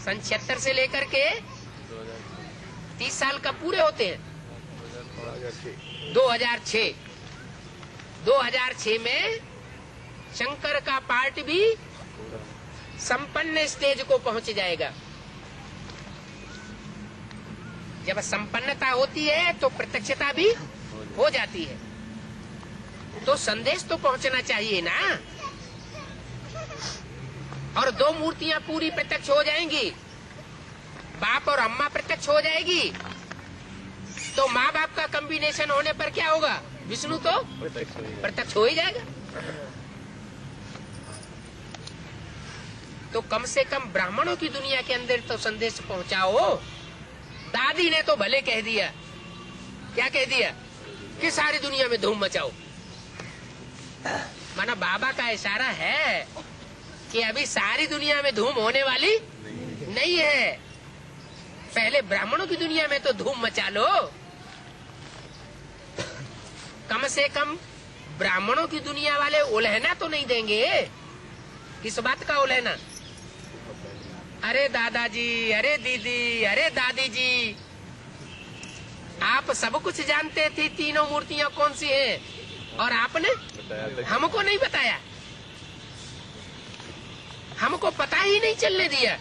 सन 76 से लेकर के 30 साल का पूरे होते हैं। 2006 में शंकर का पार्ट भी संपन्न स्टेज को पहुंच जाएगा। जब संपन्नता होती है तो प्रत्यक्षता भी हो जाती है। तो संदेश तो पहुंचना चाहिए ना। और 2 मूर्तियां पूरी प्रत्यक्ष हो जाएंगी, बाप और अम्मा प्रत्यक्ष हो जाएगी, तो माँ बाप का कॉम्बिनेशन होने पर क्या होगा? विष्णु तो प्रत्यक्ष हो ही जाएगा। तो कम से कम ब्राह्मणों की दुनिया के अंदर तो संदेश पहुंचाओ। दादी ने तो भले कह दिया। क्या कह दिया? कि सारी दुनिया में धूम मचाओ। माना बाबा का इशारा है कि अभी सारी दुनिया में धूम होने वाली नहीं है। पहले ब्राह्मणों की दुनिया में तो धूम मचा लो। कम से कम ब्राह्मणों की दुनिया वाले उलहना तो नहीं देंगे। किस बात का उलहना? अरे दादाजी, अरे दीदी, अरे दादी जी, आप सब कुछ जानते थे 3 मूर्तियां कौन सी हैं और आपने हमको नहीं बताया, हमको पता ही नहीं चलने दिया।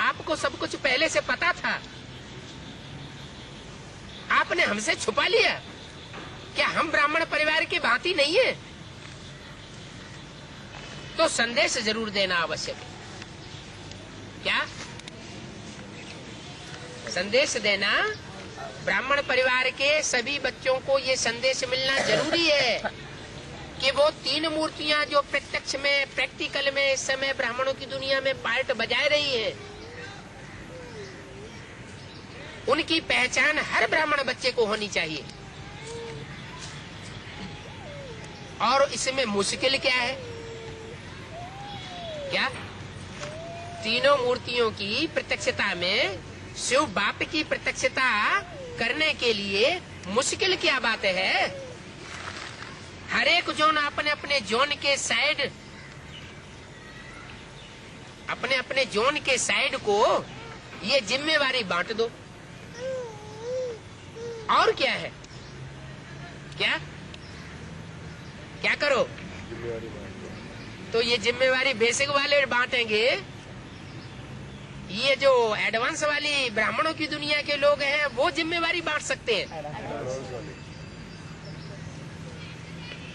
आपको सब कुछ पहले से पता था, आपने हमसे छुपा लिया। क्या हम ब्राह्मण परिवार की भांति नहीं है? तो संदेश जरूर देना आवश्यक है। क्या संदेश देना? ब्राह्मण परिवार के सभी बच्चों को ये संदेश मिलना जरूरी है कि वो 3 मूर्तियां जो प्रत्यक्ष में, प्रैक्टिकल में इस समय ब्राह्मणों की दुनिया में पार्ट बजा रही है, उनकी पहचान हर ब्राह्मण बच्चे को होनी चाहिए। और इसमें मुश्किल क्या है? क्या 3 मूर्तियों की प्रत्यक्षता में शिव बाप की प्रत्यक्षता करने के लिए मुश्किल क्या बात है? हर एक जोन अपने अपने जोन के साइड, अपने अपने जोन के साइड को ये जिम्मेवारी बांट दो। और क्या है? क्या क्या करो? तो ये जिम्मेवारी बेसिक वाले बांटेंगे, ये जो एडवांस वाली ब्राह्मणों की दुनिया के लोग हैं वो जिम्मेवारी बांट सकते हैं।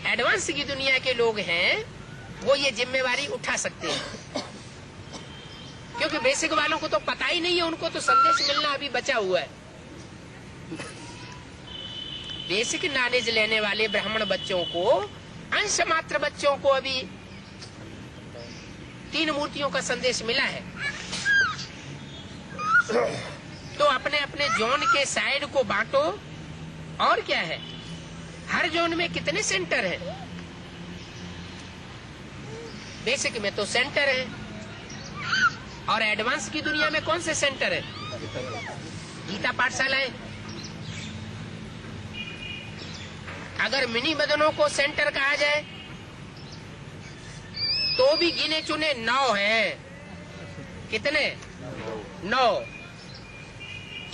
एडवांस की दुनिया के लोग हैं वो ये जिम्मेवारी उठा सकते हैं, क्योंकि बेसिक वालों को तो पता ही नहीं है, उनको तो संदेश मिलना अभी बचा हुआ है। बेसिक नॉलेज लेने वाले ब्राह्मण बच्चों को, अंश मात्र बच्चों को अभी 3 मूर्तियों का संदेश मिला है। तो अपने अपने जोन के साइड को बांटो। और क्या है? हर जोन में कितने सेंटर हैं? बेसिक में तो सेंटर है, और एडवांस की दुनिया में कौन से सेंटर है? गीता पाठशालाएं। अगर मिनी मदनों को सेंटर कहा जाए तो भी गिने चुने 9 हैं। कितने? 9।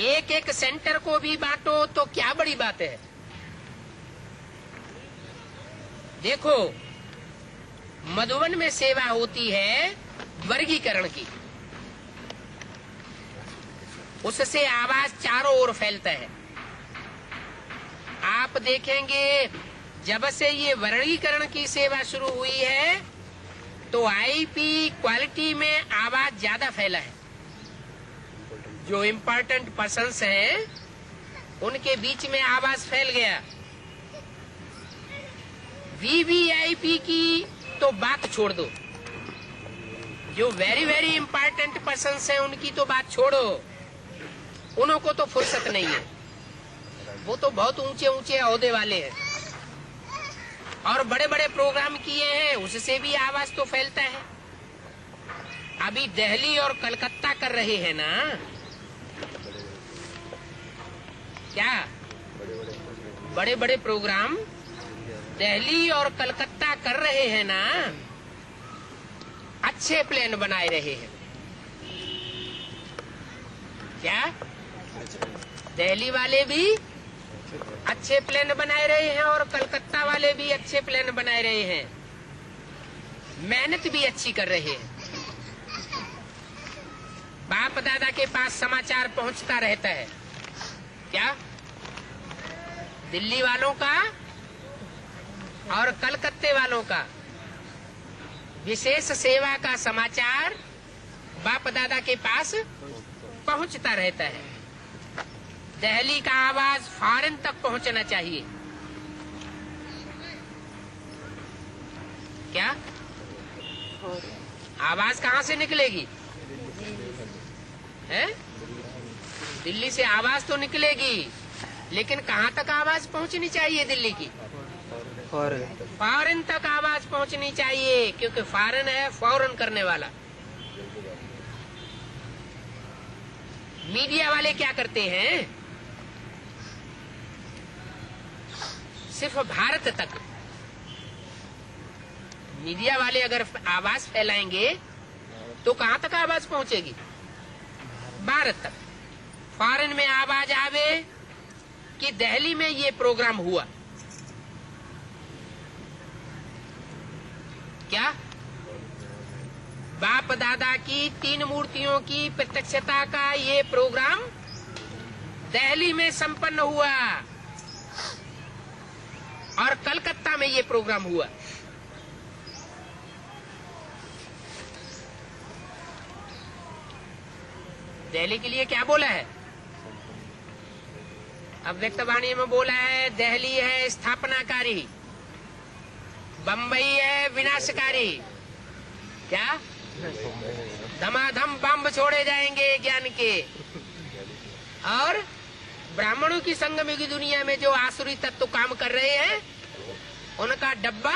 एक एक सेंटर को भी बांटो तो क्या बड़ी बात है। देखो, मधुबन में सेवा होती है वर्गीकरण की, उससे आवाज चारों ओर फैलता है। आप देखेंगे जब से ये वर्गीकरण की सेवा शुरू हुई है तो आईपी क्वालिटी में आवाज ज्यादा फैला है। जो इम्पोर्टेंट पर्सन्स हैं उनके बीच में आवाज फैल गया। वीवीआईपी की तो बात छोड़ दो, जो वेरी वेरी इम्पोर्टेंट पर्सन्स हैं उनकी तो बात छोड़ो, उनको तो फुर्सत नहीं है। वो तो बहुत ऊंचे ऊंचे ओहदे वाले हैं और बड़े बड़े प्रोग्राम किए हैं, उससे भी आवाज तो फैलता है। अभी दिल्ली और कलकत्ता कर रहे हैं ना, क्या बड़े बड़े प्रोग्राम दिल्ली और कलकत्ता कर रहे हैं ना, अच्छे प्लान बनाए रहे हैं। क्या दिल्ली वाले भी अच्छे प्लान बनाए रहे हैं और कलकत्ता वाले भी अच्छे प्लान बनाए रहे हैं, मेहनत भी अच्छी कर रहे हैं। बाप दादा के पास समाचार पहुंचता रहता है। क्या दिल्ली वालों का और कलकत्ते वालों का विशेष सेवा का समाचार बाप दादा के पास पहुंचता रहता है। दिल्ली का आवाज फॉरेन तक पहुंचना चाहिए। क्या आवाज कहां से निकलेगी? है? दिल्ली से आवाज तो निकलेगी, लेकिन कहां तक आवाज पहुंचनी चाहिए दिल्ली की? फॉरेन तक आवाज पहुंचनी चाहिए, क्योंकि फॉरेन है फौरन करने वाला। मीडिया वाले क्या करते हैं? सिर्फ भारत तक। मीडिया वाले अगर आवाज फैलाएंगे तो कहां तक आवाज पहुंचेगी? भारत तक। फॉरेन में आवाज आवे कि दिल्ली में ये प्रोग्राम हुआ। क्या बाप दादा की 3 मूर्तियों की प्रत्यक्षता का ये प्रोग्राम दिल्ली में संपन्न हुआ और कलकत्ता में ये प्रोग्राम हुआ। दिल्ली के लिए क्या बोला है? अव्यक्तवाणी में बोला है दिल्ली है स्थापनाकारी, बम्बई है विनाशकारी। क्या? धमाधम बम छोड़े जाएंगे ज्ञान के। और ब्राह्मणों की संगम की दुनिया में जो आसुरी तत्व काम कर रहे हैं उनका डब्बा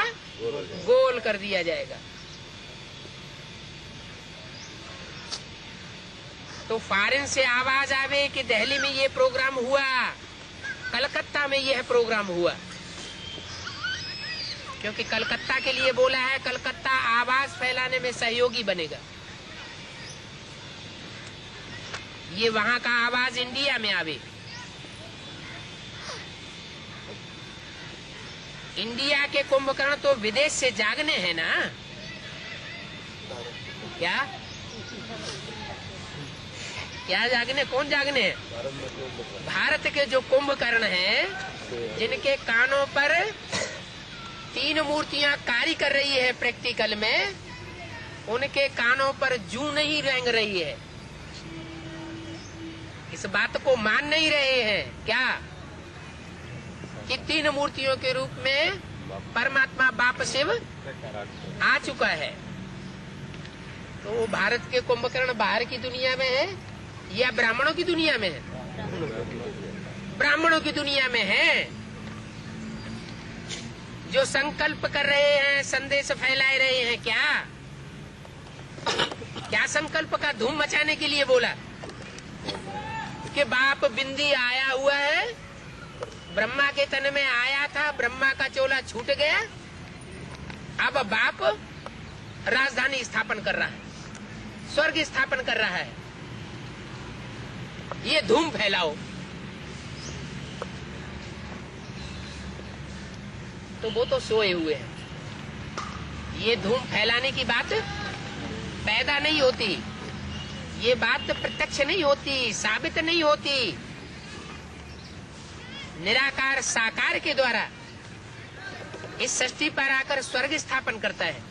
गोल कर दिया जाएगा। तो फॉरेन से आवाज आवे कि दिल्ली में ये प्रोग्राम हुआ, कलकत्ता में यह प्रोग्राम हुआ, क्योंकि कलकत्ता के लिए बोला है कलकत्ता आवाज फैलाने में सहयोगी बनेगा। ये वहां का आवाज इंडिया में आवे। इंडिया के कुंभकर्ण तो विदेश से जागने हैं ना। क्या क्या जागने? कौन जागने हैं? भारत के जो कुंभकर्ण हैं जिनके कानों पर 3 मूर्तियां कार्य कर रही है प्रैक्टिकल में, उनके कानों पर जू नहीं रेंग रही है। इस बात को मान नहीं रहे हैं क्या कि 3 मूर्तियों के रूप में परमात्मा बाप शिव आ चुका है। तो भारत के कुंभकर्ण बाहर की दुनिया में है या ब्राह्मणों की दुनिया में है? ब्राह्मणों की दुनिया में है, जो संकल्प कर रहे हैं, संदेश फैला रहे हैं। क्या संकल्प का धूम मचाने के लिए बोला कि बाप बिंदी आया हुआ है, ब्रह्मा के तन में आया था, ब्रह्मा का चोला छूट गया, अब बाप राजधानी स्थापन कर रहा है, स्वर्ग स्थापन कर रहा है। ये धूम फैलाओ। तो वो तो सोए हुए हैं। ये धूम फैलाने की बात पैदा नहीं होती, ये बात प्रत्यक्ष नहीं होती, साबित नहीं होती। निराकार साकार के द्वारा इस सृष्टि पर आकर स्वर्ग स्थापन करता है।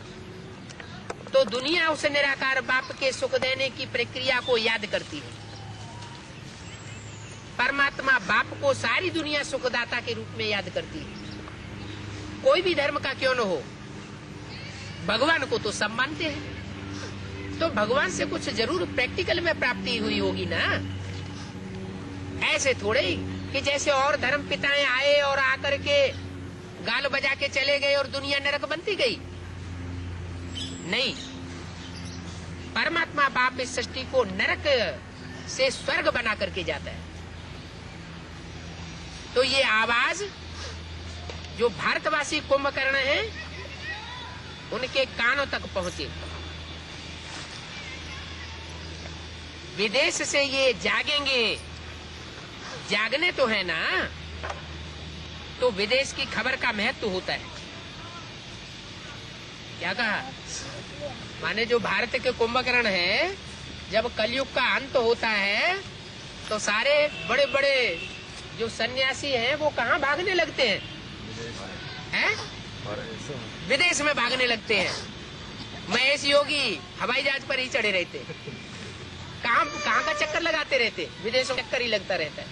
तो दुनिया उसे निराकार बाप के सुख देने की प्रक्रिया को याद करती है। परमात्मा बाप को सारी दुनिया सुखदाता के रूप में याद करती है। कोई भी धर्म का क्यों न हो, भगवान को तो सब मानते हैं। तो भगवान से कुछ जरूर प्रैक्टिकल में प्राप्ति हुई होगी ना। ऐसे थोड़े ही कि जैसे और धर्म पिताएं आए और आकर के गाल बजा के चले गए और दुनिया नरक बनती गई। नहीं, परमात्मा बाप इस सृष्टि को नरक से स्वर्ग बना करके जाता है। तो ये आवाज जो भारतवासी कुंभकर्ण हैं उनके कानों तक पहुंचे। विदेश से ये जागेंगे, जागने तो है ना, तो विदेश की खबर का महत्व होता है। क्या कहा? माने जो भारत के कुंभकर्ण है, जब कलयुग का अंत होता है तो सारे बड़े बड़े जो सन्यासी हैं वो कहाँ भागने लगते हैं? विदेश में भागने लगते हैं। महेश योगी हवाई जहाज पर ही चढ़े रहते, कहाँ का चक्कर लगाते रहते, विदेशों का चक्कर ही लगता रहता है।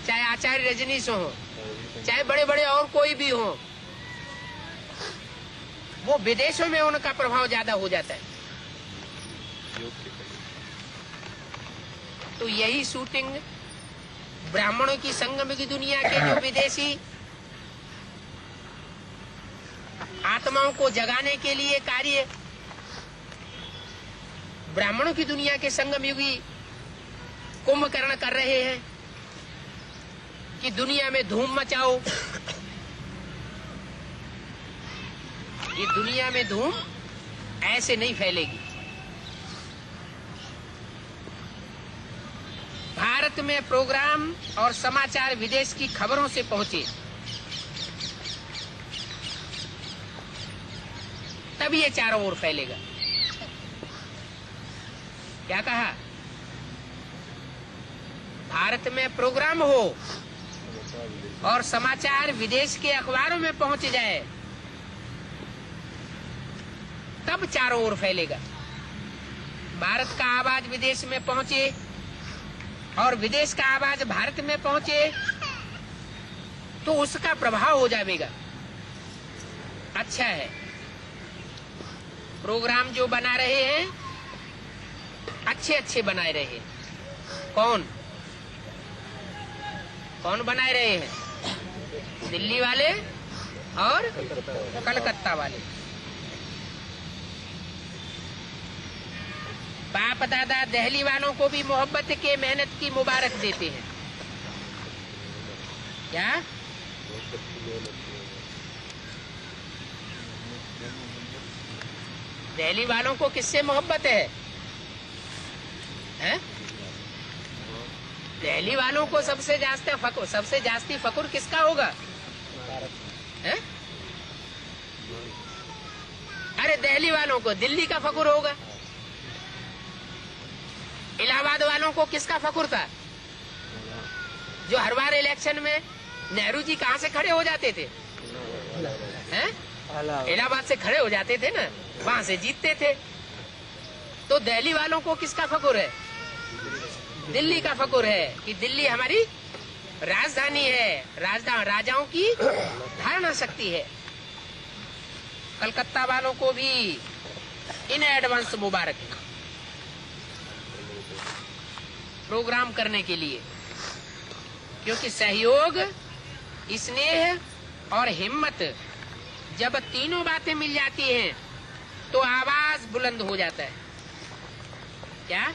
चाहे आचार्य रजनीश हो, चाहे बड़े बड़े और कोई भी हो, वो विदेशों में उनका प्रभाव ज्यादा हो जाता है। तो यही शूटिंग ब्राह्मणों की संगम की दुनिया के जो विदेशी आत्माओं को जगाने के लिए कार्य ब्राह्मणों की दुनिया के संगम युगी कुंभकर्ण कर रहे हैं कि दुनिया में धूम मचाओ। ये दुनिया में धूम ऐसे नहीं फैलेगी। भारत में प्रोग्राम और समाचार विदेश की खबरों से पहुंचे, तब ये चारों ओर फैलेगा। क्या कहा? भारत में प्रोग्राम हो और समाचार विदेश के अखबारों में पहुंच जाए, तब चारों ओर फैलेगा। भारत का आवाज विदेश में पहुंचे और विदेश का आवाज भारत में पहुंचे तो उसका प्रभाव हो जाएगा। अच्छा है, प्रोग्राम जो बना रहे हैं अच्छे अच्छे बनाए रहे हैं। कौन कौन बनाए रहे हैं? दिल्ली वाले और कलकत्ता वाले। बाप दादा दिल्ली वालों को भी मोहब्बत के मेहनत की मुबारक देते हैं। क्या? दिल्ली वालों को किससे मोहब्बत है? हैं? दिल्ली वालों को सबसे जास्ती फकुर किसका होगा? है? अरे दिल्ली वालों को दिल्ली का फकुर होगा। इलाहाबाद वालों को किसका फकुर था? जो हर बार इलेक्शन में नेहरू जी कहाँ से खड़े हो जाते थे? हैं? इलाहाबाद से खड़े हो जाते थे ना, वहां से जीतते थे। तो दिल्ली वालों को किसका फकुर है? दिल्ली का फकुर है कि दिल्ली हमारी राजधानी है, राजाओं की धारणा शक्ति है। कलकत्ता वालों को भी इन एडवांस मुबारक प्रोग्राम करने के लिए, क्योंकि सहयोग, स्नेह और हिम्मत जब तीनों बातें मिल जाती हैं तो आवाज बुलंद हो जाता है। क्या?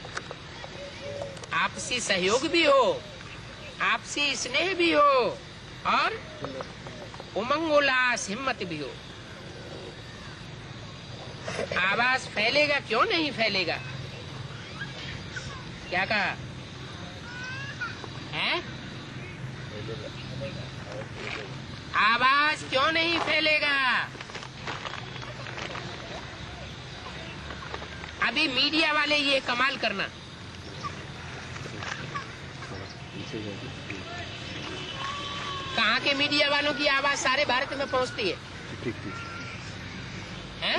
आपसी सहयोग भी हो, आपसी स्नेह भी हो और उमंग उल्लास हिम्मत भी हो। आवाज फैलेगा, क्यों नहीं फैलेगा? क्या कहा है? आवाज क्यों नहीं फैलेगा? अभी मीडिया वाले ये कमाल करना, कहाँ के मीडिया वालों की आवाज सारे भारत में पहुंचती है? हैं?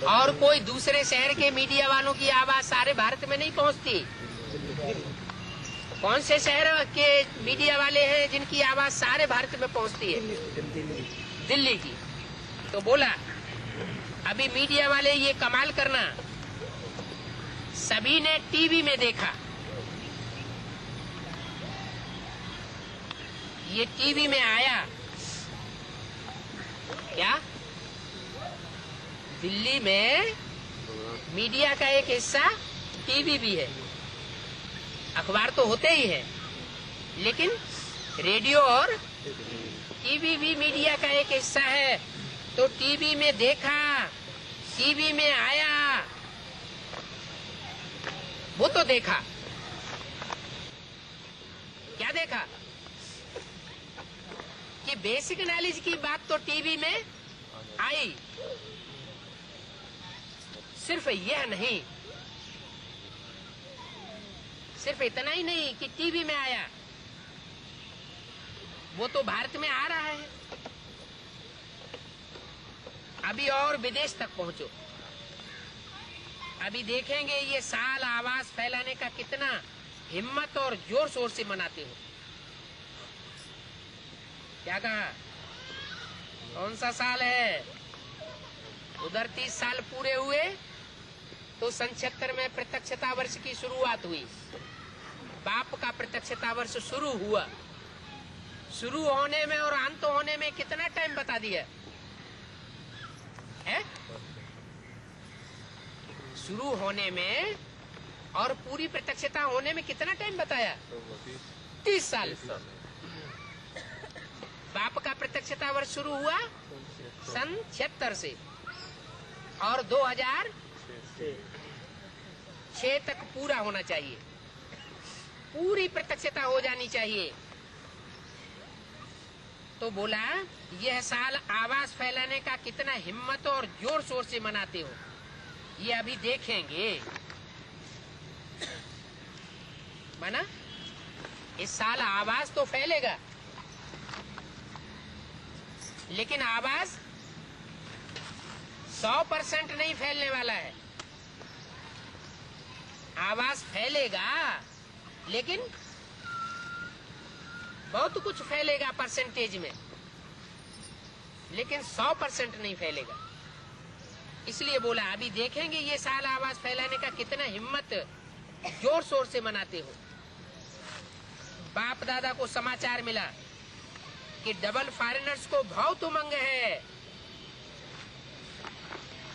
और कोई दूसरे शहर के मीडिया वालों की आवाज सारे भारत में नहीं पहुंचती। कौन से शहर के मीडिया वाले हैं जिनकी आवाज सारे भारत में पहुंचती है? दिल्ली की। तो बोला अभी मीडिया वाले ये कमाल करना, सभी ने टीवी में देखा, ये टीवी में आया। क्या? दिल्ली में मीडिया का एक हिस्सा टीवी भी है। अखबार तो होते ही है, लेकिन रेडियो और टीवी भी मीडिया का एक हिस्सा है। तो टीवी में देखा, टीवी में आया, वो तो देखा। क्या देखा? कि बेसिक नॉलेज की बात तो टीवी में आई। सिर्फ यह नहीं, सिर्फ इतना ही नहीं कि टीवी में आया, वो तो भारत में आ रहा है। अभी और विदेश तक पहुंचो, अभी देखेंगे ये साल आवाज फैलाने का कितना हिम्मत और जोर शोर से मनाते हो। क्या कहा? कौन सा साल है? उधर 30 साल पूरे हुए तो सन 76 में प्रत्यक्षता वर्ष की शुरुआत हुई। बाप का प्रत्यक्षता वर्ष शुरू हुआ। शुरू होने में और अंत होने में कितना टाइम बता दिया है? शुरू होने में और पूरी प्रत्यक्षता होने में कितना टाइम बताया? 30 साल। बाप का प्रत्यक्षता वर्ष शुरू हुआ सन 76 से और 2006 तक पूरा होना चाहिए, पूरी प्रत्यक्षता हो जानी चाहिए। तो बोला यह साल आवाज फैलाने का कितना हिम्मत और जोर शोर से मनाते हो। ये अभी देखेंगे। माना इस साल आवाज तो फैलेगा, लेकिन आवाज 100% नहीं फैलने वाला है। आवाज फैलेगा, लेकिन बहुत कुछ फैलेगा परसेंटेज में, लेकिन 100% नहीं फैलेगा। इसलिए बोला अभी देखेंगे ये साल आवाज फैलाने का कितना हिम्मत जोर शोर से मनाते हो। बाप दादा को समाचार मिला कि डबल फॉरेनर्स को बहुत उमंग है।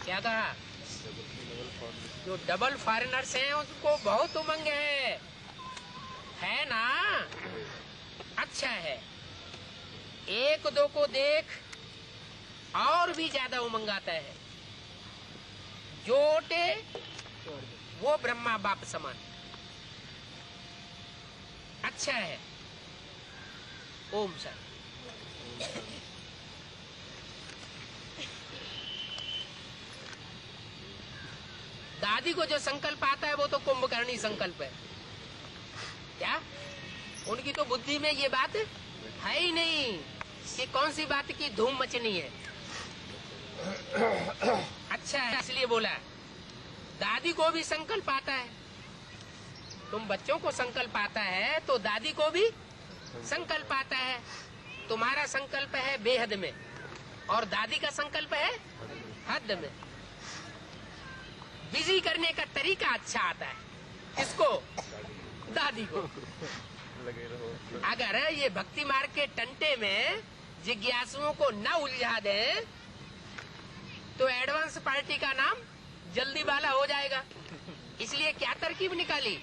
क्या कहा? जो डबल फॉरेनर्स हैं उसको बहुत उमंग है ना? अच्छा है। एक दो को देख और भी ज्यादा उमंग आता है। जोटे वो ब्रह्मा बाप समान। अच्छा है। ओम शांति। दादी को जो संकल्प आता है वो तो कुंभकर्णी संकल्प है। क्या उनकी तो बुद्धि में ये बात है ही नहीं कि कौन सी बात की धूम मचनी है। अच्छा है, इसलिए बोला दादी को भी संकल्प आता है। तुम बच्चों को संकल्प आता है तो दादी को भी संकल्प आता है। तुम्हारा संकल्प है बेहद में और दादी का संकल्प है हद में। बिजी करने का तरीका अच्छा आता है। किसको? दादी को। अगर ये भक्ति मार्ग के टंटे में जिज्ञासुओं को न उलझा दें तो एडवांस पार्टी का नाम जल्दी वाला हो जाएगा। इसलिए क्या तरकीब निकाली?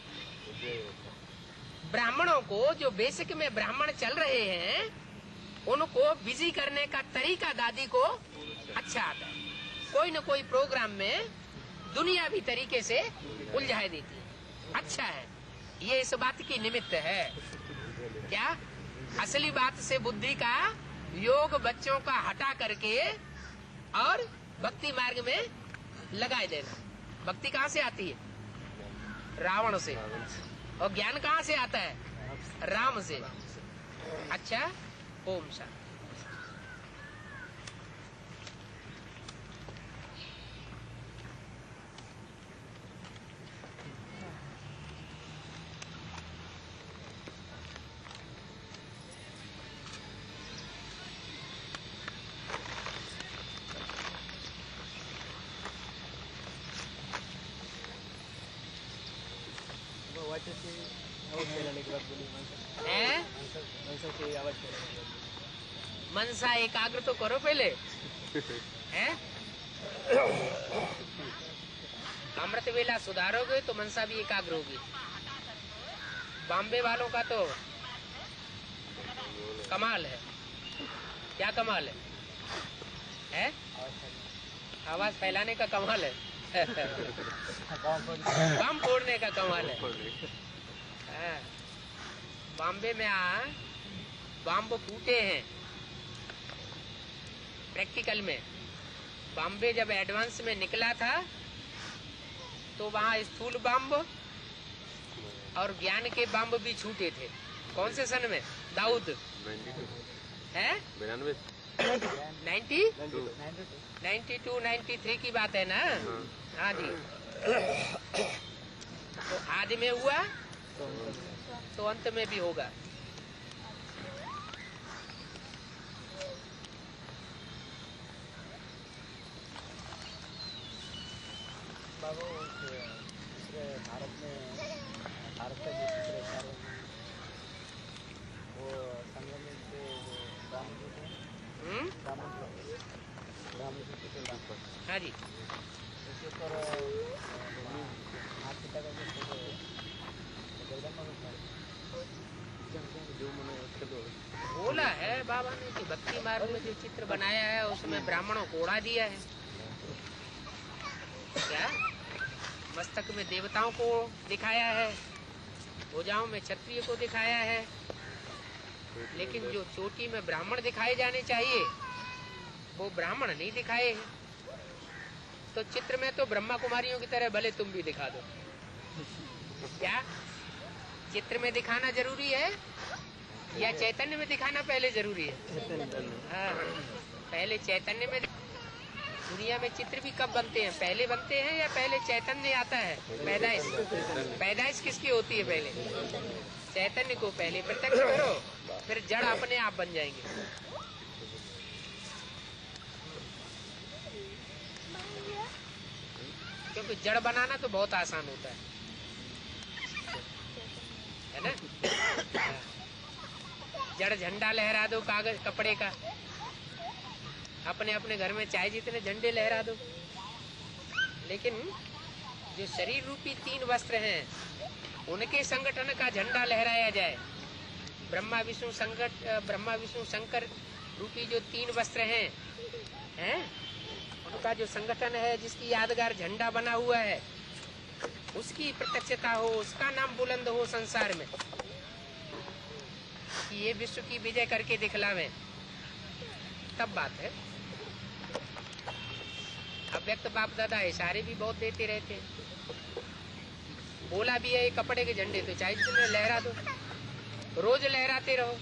ब्राह्मणों को, जो बेसिक में ब्राह्मण चल रहे हैं, उनको बिजी करने का तरीका दादी को अच्छा आता है। कोई न कोई प्रोग्राम में दुनियावी तरीके से उलझा देती है। अच्छा है, ये इस बात की निमित्त है। क्या? असली बात से बुद्धि का योग बच्चों का हटा करके और भक्ति मार्ग में लगाए देना। भक्ति कहाँ से आती है? रावण से। और ज्ञान कहाँ से आता है? राम से। अच्छा, ओम शांति। मनसा एकाग्र तो करो पहले। हैं? अमृत वेला सुधारोगे तो मनसा भी एकाग्र होगी। बॉम्बे वालों का तो कमाल है। क्या कमाल है? हैं? आवाज फैलाने का कमाल है। बम फोड़ने का कमाल है। बॉम्बे में बम फूटे हैं प्रैक्टिकल में। बॉम्बे जब एडवांस में निकला था तो वहाँ स्थूल बम और ज्ञान के बम भी छूटे थे। कौन से सन में? दाऊद है 92 93 की बात है ना? हाँ जी। तो आदि में हुआ तो अंत में भी होगा। बाबू दूसरे भारत का जो दूसरे कार्य में वो संगम से ब्राह्मण हाँ जी। उसके ऊपर हाथ पिता का जो फोटो है जगदम्बा बोला है बाबा ने कि भक्ति मार्ग में जो चित्र बनाया है उसमें ब्राह्मणों को उड़ा दिया है। क्या? मस्तक में देवताओं को दिखाया है, भुजाओं में क्षत्रिय को दिखाया है, लेकिन जो चोटी में ब्राह्मण दिखाए जाने चाहिए वो ब्राह्मण नहीं दिखाए हैं। तो तो चित्र में तो ब्रह्मा कुमारियों की तरह भले तुम भी दिखा दो। क्या चित्र में दिखाना जरूरी है या चैतन्य में दिखाना पहले जरूरी है? हाँ, पहले चैतन्य में। दुनिया में चित्र भी कब बनते हैं? पहले बनते हैं या पहले चैतन्य आता है? पैदाइश। पैदाइश किसकी होती है? पहले चैतन्य को पहले प्रत्यक्ष करो, फिर जड़ अपने आप बन जाएंगे। क्योंकि जड़ बनाना तो बहुत आसान होता है ना? जड़ झंडा लहरा दो कागज कपड़े का, अपने अपने घर में चाहे जितने झंडे लहरा दो, लेकिन जो शरीर रूपी 3 वस्त्र हैं उनके संगठन का झंडा लहराया जाए। ब्रह्मा विष्णु शंकर रूपी जो 3 वस्त्र हैं उनका जो संगठन है, जिसकी यादगार झंडा बना हुआ है, उसकी प्रत्यक्षता हो, उसका नाम बुलंद हो संसार में कि ये विश्व की विजय करके दिखलावे, तब बात है। अव्यक्त बाप दादा इशारे भी बहुत देते रहते हैं। बोला भी है ये कपड़े के झंडे तो चाहे जितने लहरा दो, रोज लहराते रहो।